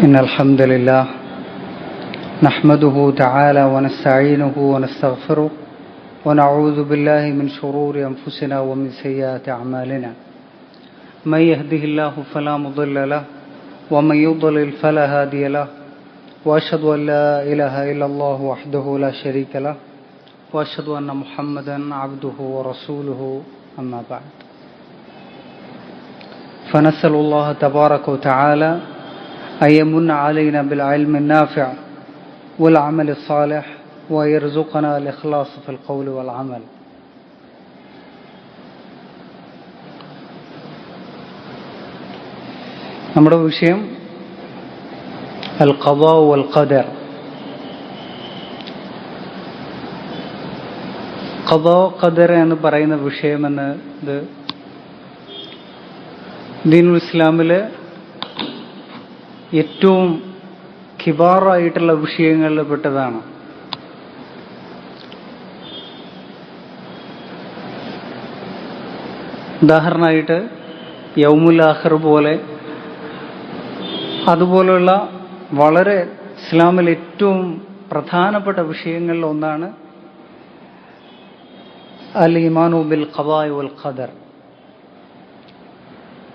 إن الحمد لله نحمده تعالى ونستعينه ونستغفره ونعوذ بالله من شرور أنفسنا ومن سيئات أعمالنا. من يهده الله فلا مضل له ومن يضلل فلا هادي له، وأشهد أن لا إله إلا الله وحده لا شريك له، وأشهد أن محمدا عبده ورسوله. أما بعد، فنسأل الله تبارك وتعالى أن يمن علينا بالعلم النافع والعمل الصالح ويرزقنا الإخلاص في القول والعمل. നമ്മുടെ വിഷയം അൽ ഖദാ വൽ ഖദർ. ഖദാ ഖദർ എന്ന് പറയുന്ന വിഷയമെന്നത് ദീനുൽ ഇസ്ലാമിലെ ഏറ്റവും കിബാറായിട്ടുള്ള വിഷയങ്ങളിൽ പെട്ടതാണ്. ഉദാഹരണമായിട്ട് യൗമുൽ ആഖിർ പോലെ, അതുപോലുള്ള വളരെ ഇസ്ലാമിൽ ഏറ്റവും പ്രധാനപ്പെട്ട വിഷയങ്ങളിൽ ഒന്നാണ് അൽ ഈമാനു ബിൽ ഖദാഇ വൽ ഖദർ.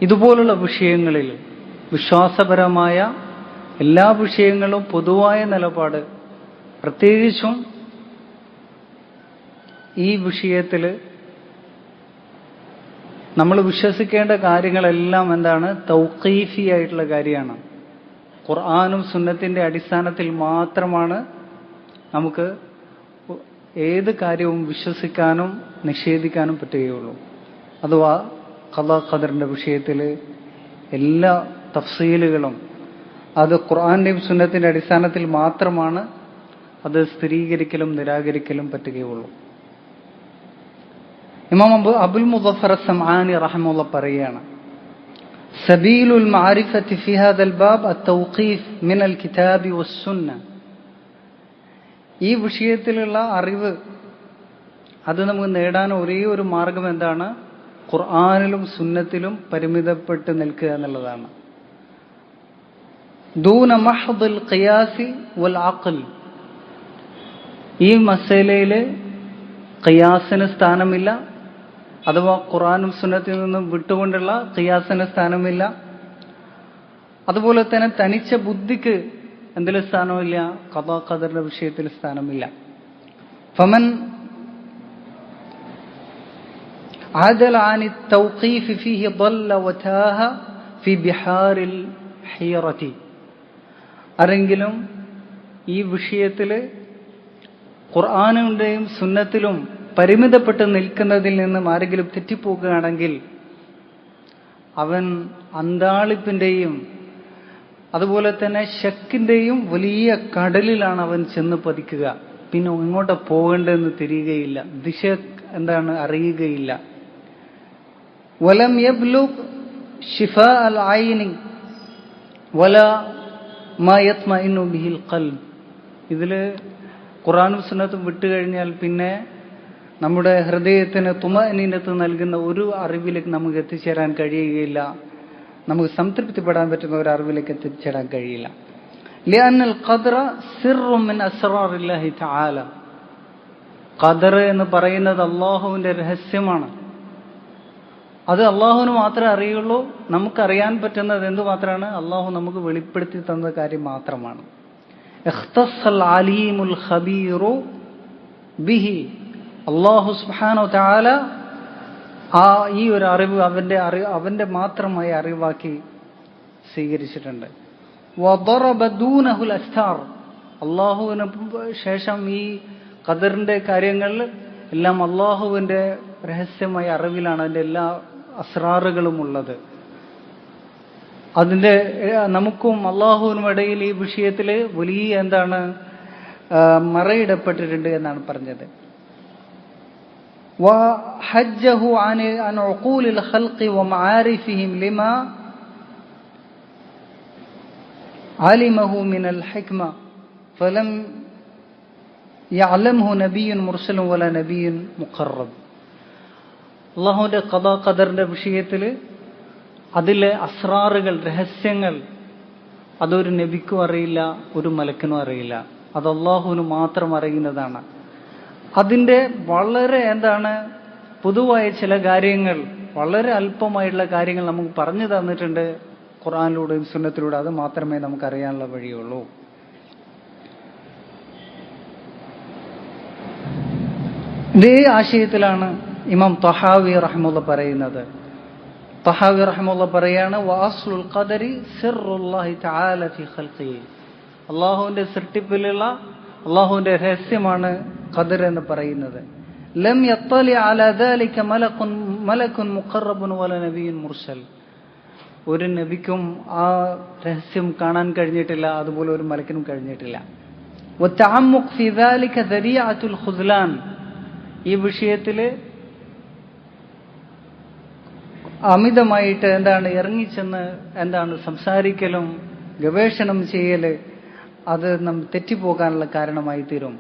ഇതുപോലുള്ള വിഷയങ്ങളിൽ വിശ്വാസപരമായ എല്ലാ വിഷയങ്ങളും പൊതുവായ നിലപാട്, പ്രത്യേകിച്ചും ഈ വിഷയത്തിൽ നമ്മൾ വിശ്വസിക്കേണ്ട കാര്യങ്ങളെല്ലാം എന്താണ്? തൗഖീഫി ആയിട്ടുള്ള കാര്യമാണ്. ഖുർആനും സുന്നത്തിന്റെ അടിസ്ഥാനത്തിൽ മാത്രമാണ് നമുക്ക് ഏത് കാര്യവും വിശ്വസിക്കാനും നിഷേധിക്കാനും പറ്റുകയുള്ളൂ. അഥവാ ഖദാ ഖദറിന്റെ വിഷയത്തിൽ എല്ലാ തഫ്സീലുകളും അത് ഖുർആന്റെയും സുന്നത്തിന്റെ അടിസ്ഥാനത്തിൽ മാത്രമാണ് അത് സ്ഥിരീകരിക്കലും നിരാകരിക്കലും പറ്റുകയുള്ളൂ. ഇമാം അബുൽ മുദഫർ സമആനി റഹിമഹുല്ലാഹ് പറയുകയാണ്, സബീലുൽ മഅരിഫത്തി ഫി ഹാദൽ ബാബ് അത്തൗഖീഫ് മിനൽ കിതാബി വസ്സുന്ന. ഈ വിഷയത്തിലുള്ള അറിവ് അത് നമുക്ക് നേടാൻ ഒരേ ഒരു മാർഗം എന്താണ്? ഖുർആനിലും സുന്നത്തിലും പരിമിതപ്പെട്ട് നിൽക്കുക എന്നുള്ളതാണ്. ദൂന മഹ്ദിൽ ഖിയാസി വൽ അഖൽ. ഈ മസലയിൽ ഖിയാസിന് സ്ഥാനമില്ല, അഥവാ ഖുർആനും സുന്നത്തിൽ നിന്നും വിട്ടുകൊണ്ടുള്ള ഖിയാസിന് സ്ഥാനമില്ല. അതുപോലെ തന്നെ തനിച്ച ബുദ്ധിക്ക് എന്തിലും സ്ഥാനമില്ല? ഖദാ ഖദറിന്റെ വിഷയത്തിൽ സ്ഥാനമില്ല. ഫമൻ عدل عن التوقيف فيه ضل وتاه في بحار الحيرة. ആരെങ്കിലും ഈ വിഷയത്തിൽ ഖുർആനിന്റെയും സുന്നത്തിലും പരിമിതപ്പെട്ട് നിൽക്കുന്നതിൽ നിന്നും ആരെങ്കിലും തെറ്റിപ്പോകുകയാണെങ്കിൽ അവൻ അന്താളിപ്പിന്റെയും അതുപോലെ തന്നെ ശക്കിന്റെയും വലിയ കടലിലാണ് അവൻ ചെന്ന് പതിക്കുക. പിന്നെ എങ്ങോട്ട് പോകേണ്ടതെന്ന് തിരിയുകയില്ല, ദിശ എന്താണ് അറിയുകയില്ല. വലം യബ്ലുഗ് ശിഫാ അൽ ഐനി വലാ മാ യത്മഇന്നു ബിഹിൽ ഖൽബ്. ഇതില് ഖുർആനും സുന്നത്തും വിട്ടുകഴിഞ്ഞാൽ പിന്നെ നമ്മുടെ ഹൃദയത്തിന് തുമഅനീനത്ത് നൽകുന്ന ഒരു അറിവിലേക്ക് നമുക്ക് എത്തിച്ചേരാൻ കഴിയുകയില്ല, നമുക്ക് സംതൃപ്തിപ്പെടാൻ പറ്റുന്ന ഒരു അറിവിലേക്ക് എത്തിച്ചേരാൻ കഴിയില്ല. ലിഅന്നൽ ഖദ്റ സിർറും മിൻ അസ്റാറില്ലാഹി തആല. ഖദർ എന്ന് പറയുന്നത് അല്ലാഹുവിന്റെ രഹസ്യമാണ്. അത് അല്ലാഹുവിന് മാത്രമേ അറിയുള്ളൂ. നമുക്കറിയാൻ പറ്റുന്നത് എന്തു മാത്രമാണ്? അല്ലാഹു നമുക്ക് വെളിപ്പെടുത്തി തന്ന കാര്യം മാത്രമാണ്. ഇഖ്തസ്സൽ അലീമുൽ ഖബീറു ബിഹി. അല്ലാഹു സുബ്ഹാനഹു വ തആല ഈ ഒരു അറിവ് അവന്റെ മാത്രമായ അറിവാക്കി സ്വീകരിച്ചിട്ടുണ്ട്. വദറബ ദൂനഹുൽ അസ്താർ. അല്ലാഹുവിന് ശേഷം ഈ ഖദറിന്റെ കാര്യങ്ങൾ എല്ലാം അല്ലാഹുവിന്റെ രഹസ്യമായ അറിവിലാണ് അതിന്റെ എല്ലാ അസ്റാറുകളും ഉള്ളത്. അതിന്റെ നമുക്കും അല്ലാഹുവിനും ഇടയിൽ ഈ വിഷയത്തിൽ വലിയ എന്താണ് മറയിടപ്പെട്ടിട്ടുണ്ട് എന്നാണ് പറഞ്ഞത്. വഹജ്ജഹു അൻ ഉഖൂലിൽ ഖൽഖി വമആരിഫിഹിം ലിമാ അലിമഹു മിനൽ ഹിക്മ ഫലം യഅലംഹു നബിയ്യുൻ മുർസലും വലാ നബിയ്യുൻ മുഖറബ്. അല്ലാഹുവിന്റെ ഖദാ ഖദറിന്റെ വിഷയത്തിൽ അതിലെ അസ്റാറുകൾ, രഹസ്യങ്ങൾ അതൊരു നബിക്കും അറിയില്ല, ഒരു മലക്കിനും അറിയില്ല. അത് അള്ളാഹുവിന് മാത്രം അറിയുന്നതാണ്. അതിൻ്റെ വളരെ പൊതുവായ ചില കാര്യങ്ങൾ, വളരെ അല്പമായിട്ടുള്ള കാര്യങ്ങൾ നമുക്ക് പറഞ്ഞു തന്നിട്ടുണ്ട് ഖുർആനിലൂടെയും സുന്നത്തിലൂടെ. അത് മാത്രമേ നമുക്ക് അറിയാനുള്ള വഴിയുള്ളൂ. ഇതേ ആശയത്തിലാണ് ഇമാം തഹാവി റഹ്മത്തുള്ളാഹി പറയുന്നത്. തഹാവി റഹ്മത്തുള്ളാഹി പറയാണ്, വഅസ്ലുൽ ഖദരി സിർറുല്ലാഹി തആല ഫി ഖൽഖിഹി. അല്ലാഹുവിന്റെ സൃഷ്ടിപ്പിലുള്ള അല്ലാഹുവിന്റെ രഹസ്യമാണ് ഖദർ എന്ന് പറയുന്നത്. ലം യത്തലി അലാ ദാലിക മലക്കുൻ മുഖറബുൻ വല നബിയ്യുൻ മുർസൽ. ഒരു നബിക്കും ആ രഹസ്യം കാണാൻ കഴിഞ്ഞിട്ടില്ല, അതുപോലെ ഒരു മലക്കിനും കഴിഞ്ഞിട്ടില്ല. വതഅമ്മുഖ് ഫി ദാലിക ദരിഅത്തുൽ ഖുദ്ലാൻ. ഈ വിഷയത്തിൽ അമിതമായിട്ട് ഇറങ്ങിച്ചെന്ന് സംസാരിക്കലും ഗവേഷണം ചെയ്യല് അത് തെറ്റിപ്പോകാനുള്ള കാരണമായി തീരും.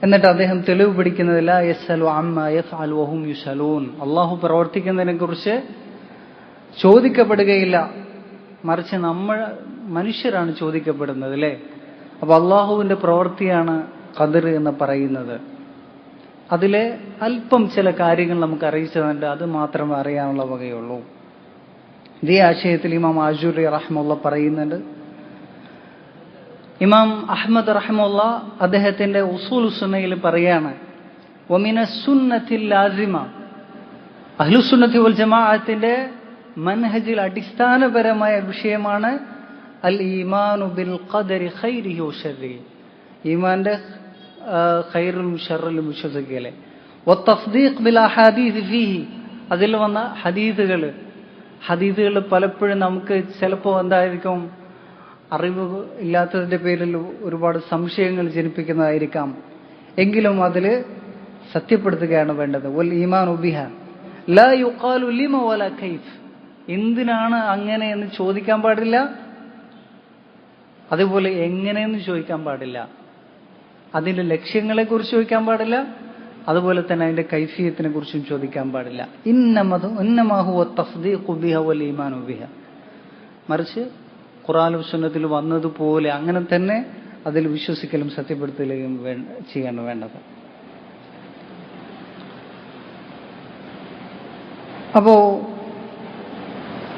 എന്നിട്ട് അദ്ദേഹം തെളിവ് പിടിക്കുന്നത് ലാ യസ്അലു അമ്മാ യഫ്അലു വഹും യുസലൂൻ. അള്ളാഹു പ്രവർത്തിക്കുന്നതിനെ കുറിച്ച് ചോദിക്കപ്പെടുകയില്ല, മറിച്ച് മനുഷ്യരാണ് ചോദിക്കപ്പെടുന്നത്, അല്ലേ? അപ്പൊ അള്ളാഹുവിന്റെ പ്രവൃത്തിയാണ് ഖദർ എന്ന് പറയുന്നത്. അതിലെ അല്പം ചില കാര്യങ്ങൾ നമുക്ക് അറിയിച്ചതുണ്ട്, അത് മാത്രമേ അറിയാനുള്ള വകയുള്ളൂ. ഇതേ ആശയത്തിൽ ഇമാം ആജൂരി റഹ്മത്തുള്ളാഹി പറയുന്നുണ്ട്. ഇമാം അഹ്മദ് റഹ്മത്തുള്ളാഹി അദ്ദേഹത്തിന്റെ ഉസൂൽ സുന്നയിൽ പറയാണ്, വമിന സുന്നത്തിൽ ലാസിമ. അഹ്ലുസുന്നത്തി വൽ ജമാഅത്തിന്റെ മൻഹജിൽ അടിസ്ഥാനപരമായ വിഷയമാണ് അൽ ഈമാനു ബിൽ ഖദരി ഖൈരിഹി വശർരിഹി. ഈമാന്റെ ഖൈറിലും ഷർറിലും വിശ്വസിക്കല്. വത്തസ്ദീഖ് ബിൽ അഹാദീസ് ഫീഹി. അതിൽ വന്ന ഹദീസുകൾ പലപ്പോഴും നമുക്ക് ചിലപ്പോൾ അറിവ് ഇല്ലാത്തതിന്റെ പേരിൽ ഒരുപാട് സംശയങ്ങൾ ജനിപ്പിക്കുന്നതായിരിക്കാം. എങ്കിലും അതിൽ സത്യപ്പെടുത്തുകയാണ് വേണ്ടത്. വൽ ഈമാനു ബിഹ ലാ യുഖാലു ലിമ വലാ കൈഫ്. എന്തിനാണ് അങ്ങനെ എന്ന് ചോദിക്കാൻ പാടില്ല, അതുപോലെ എങ്ങനെയെന്ന് ചോദിക്കാൻ പാടില്ല. അതിന്റെ ലക്ഷ്യങ്ങളെ കുറിച്ച് ചോദിക്കാൻ പാടില്ല, അതുപോലെ തന്നെ അതിന്റെ കൈഫിയത്തിനെ കുറിച്ചും ചോദിക്കാൻ പാടില്ല. ഇന്നമാ ഹുവ തസ്ദീഖു ബിഹ വൽ ഈമാനു ബിഹ. മറിച്ച് ഖുർആനിലും സുന്നത്തിൽ വന്നതുപോലെ അങ്ങനെ തന്നെ അതിൽ വിശ്വസിക്കലും സത്യപ്പെടുത്തലും ചെയ്യാണ് വേണ്ടത്. അപ്പോ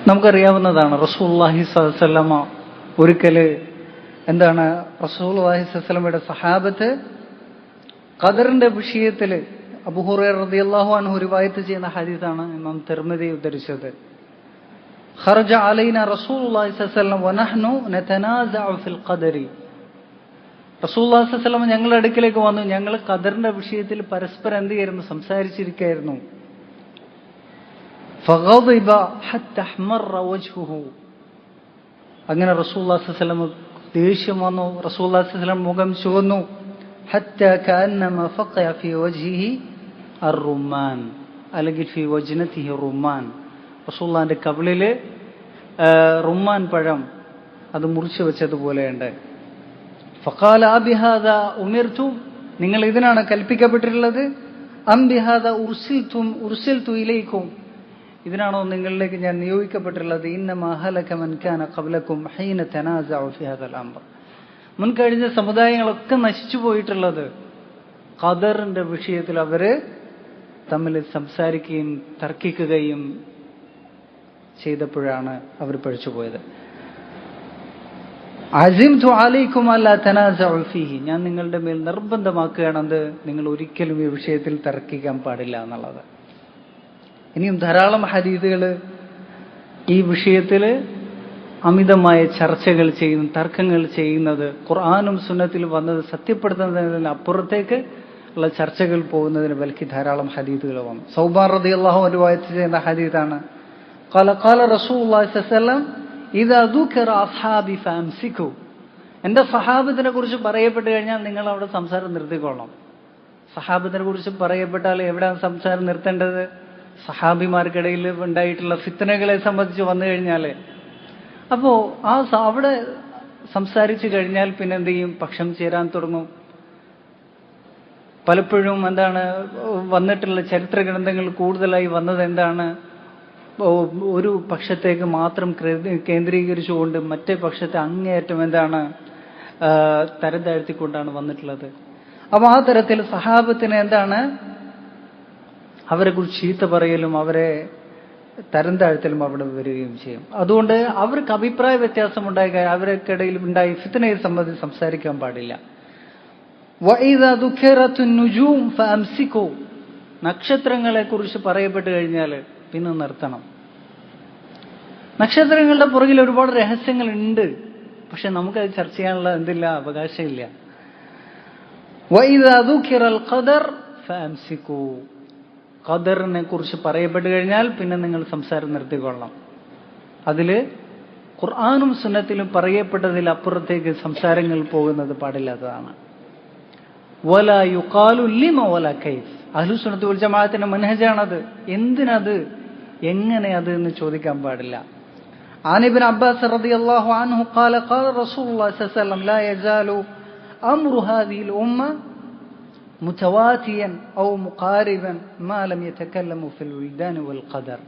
നമുക്കറിയാവുന്നതാണ് റസൂലുള്ളാഹി സ്വല്ലല്ലാഹു അലൈഹി വസല്ലമ ഒരിക്കല് റസൂലുള്ളാഹി സ്വല്ലല്ലാഹു അലൈഹി വസല്ലമയുടെ സഹാബത്ത് ഖദറിന്റെ വിഷയത്തിൽ അബൂ ഹുറൈറ റളിയല്ലാഹു അൻഹു റിവായത്ത് ചെയ്യുന്ന ഹദീസാണ് ഇമാം തിർമിദി ഉദ്ധരിച്ചത്. ഖറജ അലൈന റസൂലുള്ളാഹി സ്വല്ലല്ലാഹു അലൈഹി വസല്ലം വനഹ്നു നതനാസഉ ഫിൽ ഖദരി. റസൂലുള്ളാഹി സ്വല്ലല്ലാഹു അലൈഹി വസല്ലം ഞങ്ങളുടെ അടുക്കലേക്ക് വന്നു. ഞങ്ങൾ ഖദറിന്റെ വിഷയത്തിൽ പരസ്പരം സംസാരിച്ചിരിക്കുകയായിരുന്നു. ഫഗദിബ ഹത്ത അഹ്മറ വജ്ഹുഹു. അങ്ങനെ റസൂലുള്ളാഹി സ്വല്ലല്ലാഹു അലൈഹി വസല്ലം ദേഷ്യം വന്നു. റസൂലുള്ളാഹി സ്വല്ലല്ലാഹു അലൈഹി വസല്ലം മുഖം ചുവന്നു. ഹത്ത കഅന്നമ ഫഖഅ ഫീ വജ്ഹിഹി അർറുമാൻ, അല്ലെങ്കിൽ ഫീ വജ്നതിഹി റുമാൻ. റസൂലുള്ളാഹിന്റെ കവിളില് റുമാൻ പഴം അത് മുറിച്ചു വെച്ചതുപോലെയുണ്ട്. ഫഖാല അബിഹാദാ ഉമിർതും, നിങ്ങൾ ഇതിനാണ് കൽപ്പിക്കപ്പെട്ടിട്ടുള്ളത്? അം ബിഹാദാ ഉർസിൽതു ഇലൈക്കും, ഇതിനാണോ നിങ്ങളിലേക്ക് ഞാൻ നിയോഗിക്കപ്പെട്ടിട്ടുള്ളത്? ഇന്നമാ ഹലക മൻ കാന ഖബ്ലകും ഹീന തനാസഉ ഫീ ഹാദൽ അംർ. മുൻകഴിഞ്ഞ സമുദായങ്ങളൊക്കെ നശിച്ചു പോയിട്ടുള്ളത് ഖദറിന്റെ വിഷയത്തിൽ അവര് തമ്മിൽ സംസാരിക്കുകയും തർക്കിക്കുകയും ചെയ്തപ്പോഴാണ് അവർ പഴിച്ചുപോയത്. അസിംതു അലൈക്കും അല്ലാ തനാസഉ ഫീഹി, ഞാൻ നിങ്ങളുടെ മേൽ നിർബന്ധമാക്കുകയാണത് നിങ്ങൾ ഒരിക്കലും ഈ വിഷയത്തിൽ തർക്കിക്കാൻ പാടില്ല എന്നുള്ളത്. ഇനിയും ധാരാളം ഹദീസുകൾ ഈ വിഷയത്തിൽ അമിതമായ ചർച്ചകൾ ചെയ്യുന്ന, തർക്കങ്ങൾ ചെയ്യുന്നത്, ഖുർആനും സുന്നത്തിൽ വന്നത് സത്യപ്പെടുത്തുന്നതിന് അപ്പുറത്തേക്ക് ഉള്ള ചർച്ചകൾ പോകുന്നതിന് വിലക്കി ധാരാളം ഹദീസുകൾ വന്നു. സൗബാൻ റളിയല്ലാഹു അൻഹു റിവായത്ത് ചെയ്യുന്ന ഹദീസാണ്, ഖാല റസൂലുള്ളാഹി സ്വല്ലല്ലാഹു അലൈഹി വസല്ലം ഇദാ ദുകിറ അസ്ഹാബി ഫഅംസികു. എന്റെ സഹാബത്തിനെ കുറിച്ച് പറയപ്പെട്ട് കഴിഞ്ഞാൽ നിങ്ങൾ അവിടെ സംസാരം നിർത്തിക്കൊള്ളണം. സഹാബത്തിനെ കുറിച്ച് പറയപ്പെട്ടാൽ എവിടെയാണ് സംസാരം നിർത്തേണ്ടത്? സഹാബിമാർക്കിടയിൽ ഉണ്ടായിട്ടുള്ള ഫിത്നകളെ സംബന്ധിച്ച് വന്നു കഴിഞ്ഞാൽ, അപ്പോ അവിടെ സംസാരിച്ചു കഴിഞ്ഞാൽ പിന്നെ എന്ത് ചെയ്യും? പക്ഷം ചേരാൻ തുടങ്ങും. പലപ്പോഴും വന്നിട്ടുള്ള ചരിത്ര ഗ്രന്ഥങ്ങൾ കൂടുതലായി വന്നത് ഒരു പക്ഷത്തേക്ക് മാത്രം കേന്ദ്രീകരിച്ചുകൊണ്ട് മറ്റേ പക്ഷത്തെ അങ്ങേയറ്റം എന്താണ് തരം താഴ്ത്തിക്കൊണ്ടാണ് വന്നിട്ടുള്ളത്. അപ്പൊ ആ തരത്തിൽ സഹാബത്തിന് എന്താണ് അവരെ കുറിച്ച് ചീത്ത പറയലും അവരെ തരം താഴ്ത്തലും അവിടെ വരികയും ചെയ്യും. അതുകൊണ്ട് അവർക്ക് അഭിപ്രായ വ്യത്യാസം ഉണ്ടായി അവർക്കിടയിൽ ഉണ്ടായി ഫിത്നയെ സംബന്ധിച്ച് സംസാരിക്കാൻ പാടില്ല. നക്ഷത്രങ്ങളെ കുറിച്ച് പറയപ്പെട്ടു കഴിഞ്ഞാൽ പിന്നെ നിർത്തണം. നക്ഷത്രങ്ങളുടെ പുറകിൽ ഒരുപാട് രഹസ്യങ്ങൾ ഉണ്ട്, പക്ഷെ നമുക്കത് ചർച്ച ചെയ്യാനുള്ള എന്തില്ല, അവകാശമില്ല. ഖദറിനെ കുറിച്ച് പറയപ്പെട്ടു കഴിഞ്ഞാൽ പിന്നെ നിങ്ങൾ സംസാരം നിർത്തിക്കൊള്ളണം. അതില് ഖുർആനും സുന്നത്തിലും പറയപ്പെട്ടതിൽ അപ്പുറത്തേക്ക് സംസാരങ്ങൾ പോകുന്നത് പാടില്ലാത്തതാണ്. വലാ യുഖാലു ലിമ വലാ കൈഫ്. അഹ്ലുസുന്നത്ത് വൽ ജമാഅത്തിന്റെ മനഹജാണത്. എന്തിനത്, എങ്ങനെ അത് എന്ന് ചോദിക്കാൻ പാടില്ല. ആൻ ഇബ്നു അബ്ബാസ് റളിയല്ലാഹു അൻഹു ഖാല ഖാല റസൂലുള്ളാഹി സ്വല്ലല്ലാഹു അലൈഹി വസല്ലം ലാ യസാലു അംറു ഹാദിഹിൽ ഉമ്മ മുതവാതിയൻ ഔ മുഖാരിബൻ മാ ലം യതകല്ലമു ഫിൽ വിൽദാൻ വൽ ഖദർ.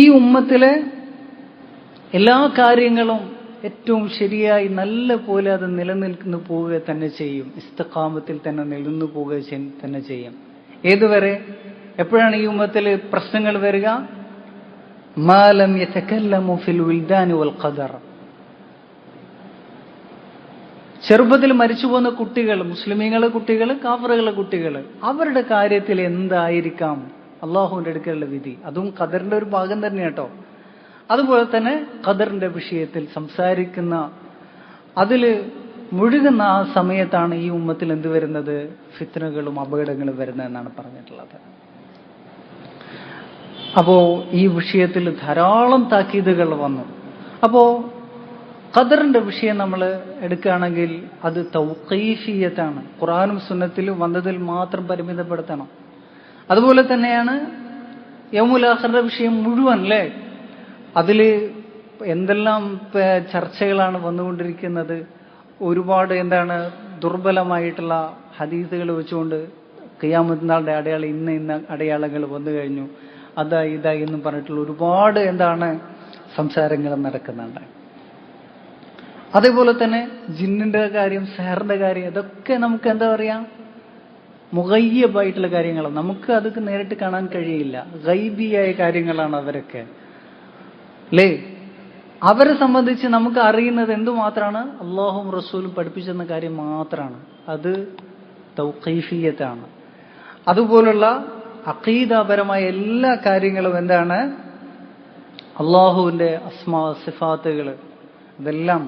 ഈ ഉമ്മത്തിലെ എല്ലാ കാര്യങ്ങളും ഏറ്റവും ശരിയായി നല്ല പോലെ അത് നിലനിൽക്കുന്നു പോവുക തന്നെ ചെയ്യും. ഇസ്തിഖാമത്തിൽ തന്നെ നിലനിന്നു പോവുക തന്നെ ചെയ്യും. ഏതുവരെ? എപ്പോഴാണ് ഈ ഉമ്മത്തിൽ പ്രശ്നങ്ങൾ വരിക? മാ ലം യതകല്ലമു ഫിൽ വിൽദാൻ വൽ ഖദർ. ചെറുപ്പത്തിൽ മരിച്ചുപോകുന്ന കുട്ടികൾ, മുസ്ലിമീങ്ങളെ കുട്ടികൾ, കാഫറുകളെ കുട്ടികൾ, അവരുടെ കാര്യത്തിൽ എന്തായിരിക്കാം അള്ളാഹുവിന്റെ അടുക്കലുള്ള വിധി? അതും ഖദറിന്റെ ഒരു ഭാഗം തന്നെ കേട്ടോ. അതുപോലെ തന്നെ ഖദറിന്റെ വിഷയത്തിൽ സംസാരിക്കുന്ന, അതിൽ മുഴുകുന്ന ആ സമയത്താണ് ഈ ഉമ്മത്തിൽ എന്ത് വരുന്നത്? ഫിത്നകളും അപകടങ്ങളും വരുന്നതെന്നാണ് പറഞ്ഞിട്ടുള്ളത്. അപ്പോ ഈ വിഷയത്തിൽ ധാരാളം താക്കീതുകൾ വന്നു. അപ്പോ ഖദറിന്റെ വിഷയം നമ്മൾ എടുക്കുകയാണെങ്കിൽ അത് തൗഖീഫിയത്താണ്. ഖുർആനും സുന്നത്തിലും വന്നതിൽ മാത്രം പരിമിതപ്പെടുത്തണം. അതുപോലെ തന്നെയാണ് യൗമുൽ ആഖിറിന്റെ വിഷയം മുഴുവൻ, അല്ലേ? അതിൽ എന്തെല്ലാം ചർച്ചകളാണ് വന്നുകൊണ്ടിരിക്കുന്നത്. ഒരുപാട് എന്താണ് ദുർബലമായിട്ടുള്ള ഹദീസുകൾ വെച്ചുകൊണ്ട് ഖിയാമത്ത് നാളുടെ അടയാളം ഇന്ന അടയാളങ്ങൾ വന്നു കഴിഞ്ഞു, അതാ ഇതാ എന്നും പറഞ്ഞിട്ടുള്ള ഒരുപാട് എന്താണ് സംസാരങ്ങൾ നടക്കുന്നുണ്ട്. അതേപോലെ തന്നെ ജിന്നിന്റെ കാര്യം, സെഹറിന്റെ കാര്യം, ഇതൊക്കെ നമുക്ക് എന്താ പറയാ, മുഗയ്യബായിട്ടുള്ള കാര്യങ്ങളാണ്. നമുക്ക് അതൊക്കെ നേരിട്ട് കാണാൻ കഴിയില്ല. ഗൈബിയായ കാര്യങ്ങളാണ് അവരൊക്കെ, അല്ലേ? അവരെ സംബന്ധിച്ച് നമുക്ക് അറിയുന്നത് എന്തുമാത്രമാണ്? അള്ളാഹും റസൂലും പഠിപ്പിച്ചെന്ന കാര്യം മാത്രമാണ്. അത് തൗഖീഫിയത്താണ്. അതുപോലുള്ള അഖീദാപരമായ എല്ലാ കാര്യങ്ങളും എന്താണ്? അള്ളാഹുവിന്റെ അസ്മാ സിഫാത്തുകൾ, ഇതെല്ലാം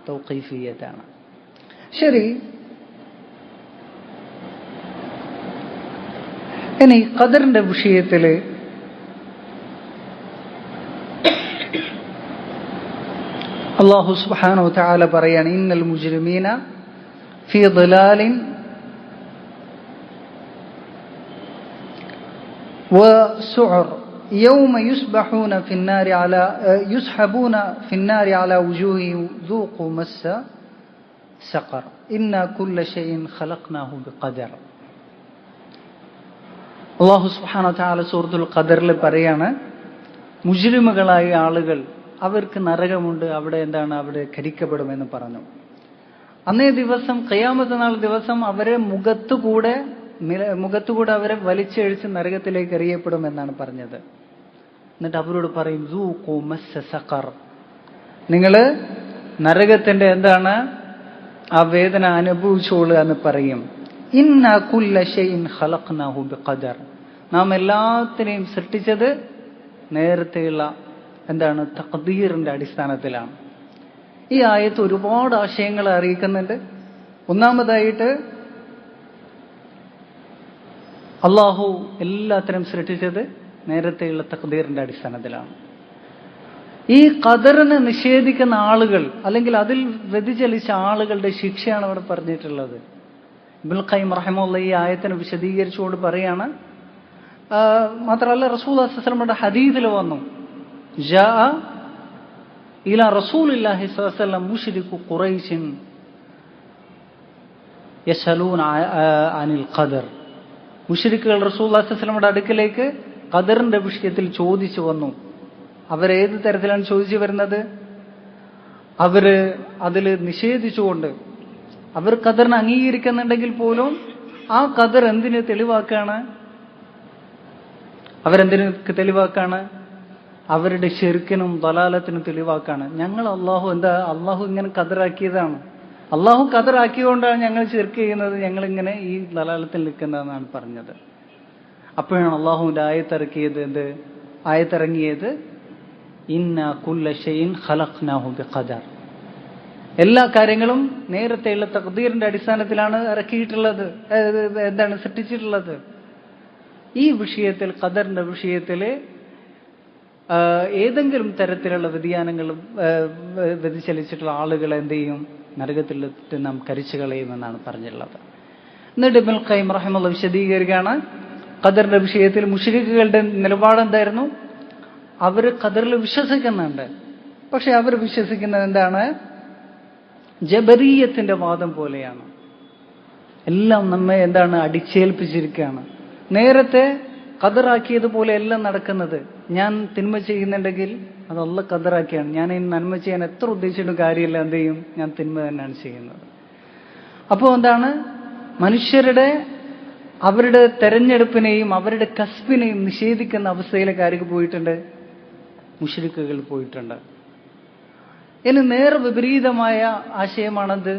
തൗഖീഫിയത്താണ്. ശരി, ഇനി ഖദറിന്റെ വിഷയത്തില് അല്ലാഹു സുബ്ഹാനഹു വ തആല പറയാണ്, ഇന്നൽ മുജ്രിമീന ഫീ ളലാലിൻ വസുഉർ യൗമ യുസ്ബഹൂന ഫിന്നാരി അലാ യുസ്ഹബൂന ഫിന്നാരി അലാ വുജൂഹിഹിം ദൂഖൂ മസ്സ സഖർ ഇന്നാ കുല്ല ഷൈഇൻ ഖലഖ്നാഹു ബിഖദർ. അല്ലാഹു സുബ്ഹാനഹു വ തആല സൂറത്തുൽ ഖദറിൽ പറയാണ്, മുജ്രിമുകളായ ആളുകൾ അവർക്ക് നരകമുണ്ട്, അവിടെ എന്താണ്, അവിടെ ഖരിക്കപ്പെടുമെന്ന് പറഞ്ഞു. അന്നേ ദിവസം ഖിയാമത്ത് നാൾ ദിവസം അവരെ മുഖത്തുകൂടെ അവരെ വലിച്ചഴിച്ച് നരകത്തിലേക്ക് എറിയപ്പെടുമെന്നാണ് പറഞ്ഞത്. എന്നിട്ട് അവരോട് പറയും, ദൂഖൂ മസ്സ സഖർ, നിങ്ങള് നരകത്തിന്റെ എന്താണ് ആ വേദന അനുഭവിച്ചോളുക എന്ന് പറയും. ഇന്നാ കുല്ല ഷൈഇൻ ഖലഖ്നാഹു ബിഖദർ, നാം എല്ലാത്തിനെയും സൃഷ്ടിച്ചത് നേരത്തെയുള്ള എന്താണ് തഖ്ദീറിന്റെ അടിസ്ഥാനത്തിലാണ്. ഈ ആയത്ത് ഒരുപാട് ആശയങ്ങൾ അറിയിക്കുന്നുണ്ട്. ഒന്നാമതായിട്ട് അള്ളാഹു എല്ലാത്തിനും സൃഷ്ടിച്ചത് നേരത്തെയുള്ള തഖ്ദീറിന്റെ അടിസ്ഥാനത്തിലാണ്. ഈ ഖദറിനെ നിഷേധിക്കുന്ന ആളുകൾ, അല്ലെങ്കിൽ അതിൽ വ്യതിചലിച്ച ആളുകളുടെ ശിക്ഷയാണ് അവിടെ പറഞ്ഞിട്ടുള്ളത്. ഇബ്നുൽ ഖയ്യിം റഹിമഹുല്ലാഹ് ഈ ആയത്തിനെ വിശദീകരിച്ചുകൊണ്ട് പറയാണ്, മാത്രമല്ല റസൂലുള്ളാഹി സ്വല്ലല്ലാഹു അലൈഹി വസല്ലമയുടെ ഹദീസിൽ വന്നു, ജാഅ ഇലാ റസൂലില്ലാഹി സ്വല്ലല്ലാഹു അലൈഹി വസല്ലം മുശ്രികു ഖുറൈശിൻ യസലൂന അനിൽ ഖദർ. മുശ്രിക്കുകൾ റസൂലുള്ളാഹി സ്വല്ലല്ലാഹു അലൈഹി വസല്ലമയുടെ അടുക്കലേക്ക് ഖദറിന്റെ വിഷയത്തിൽ ചോദിച്ചു വന്നു. അവരേത് തരത്തിലാണ് ചോദിച്ചു വരുന്നത്? അവര് അതിൽ നിഷേധിച്ചുകൊണ്ട്, അവർ ഖദറിനെ അംഗീകരിക്കുന്നുണ്ടെങ്കിൽ പോലും ആ ഖദർ എന്തിന് തെളിവാക്കാണ്? അവരെന്തിന് തെളിവാക്കാണ്? അവരുടെ ശിർക്കിനും ദലാലത്തിനും തെളിവാക്കാണ്. ഞങ്ങൾ അള്ളാഹു ഇങ്ങനെ ഖദറാക്കിയതാണ്, അള്ളാഹു ഖദറാക്കിയതുകൊണ്ടാണ് ഞങ്ങൾ ശിർക്ക് ചെയ്യുന്നത്, ഞങ്ങളിങ്ങനെ ഈ ദലാലത്തിൽ നിൽക്കുന്നതെന്നാണ് പറഞ്ഞത്. അപ്പോഴാണ് അള്ളാഹുവിന്റെ ആയത്തിറങ്ങിയത് ഇന്ന കുല്ല ഷൈഇൻ ഖലഖ്നാഹു ബിഖദർ. എല്ലാ കാര്യങ്ങളും നേരത്തെയുള്ള തഖ്ദീറിന്റെ അടിസ്ഥാനത്തിലാണ് ഇറക്കിയിട്ടുള്ളത്, സൃഷ്ടിച്ചിട്ടുള്ളത്. ഈ വിഷയത്തിൽ, ഖദറിന്റെ വിഷയത്തിൽ ഏതെങ്കിലും തരത്തിലുള്ള വ്യതിയാനങ്ങളും വ്യതിചലിച്ചിട്ടുള്ള ആളുകളെ എന്ത് ചെയ്യും? നരകത്തിലിട്ട് നാം കരിച്ചു കളയുമെന്നാണ് പറഞ്ഞിട്ടുള്ളത്. എന്നിട്ട് ഇബ്നുൽ ഖയ്യിം റഹിമഹുല്ലാഹ് വിശദീകരിക്കുകയാണ്, ഖദറിന്റെ വിഷയത്തിൽ മുശ്രിക്കുകളുടെ നിലപാടെന്തായിരുന്നു? അവർ ഖദറിൽ വിശ്വസിക്കുന്നുണ്ട്, പക്ഷെ അവർ വിശ്വസിക്കുന്നത് എന്താണ്? ജബരീയത്തിന്റെ വാദം പോലെയാണ്. എല്ലാം നമ്മെ അടിച്ചേൽപ്പിച്ചിരിക്കുകയാണ്. നേരത്തെ ഖദറാക്കിയതുപോലെ എല്ലാം നടക്കുന്നത്. ഞാൻ തിന്മ ചെയ്യുന്നുണ്ടെങ്കിൽ അത് അള്ളാഹ് ഖദറാക്കിയാണ്. ഞാൻ ഈ നന്മ ചെയ്യാൻ എത്ര ഉദ്ദേശിച്ചിട്ടും കാര്യമില്ല, എന്ത് ചെയ്യും? ഞാൻ തിന്മ തന്നെയാണ് ചെയ്യുന്നത്. അപ്പോൾ അവരുടെ തെരഞ്ഞെടുപ്പിനെയും അവരുടെ കസ്ബിനെയും നിഷേധിക്കുന്ന അവസ്ഥയിലേക്ക് ആർക്ക് പോയിട്ടുണ്ട്? മുശ്രിക്കുകൾ പോയിട്ടുണ്ട്. ഇനി നേരെ വിപരീതമായ ആശയമാണത്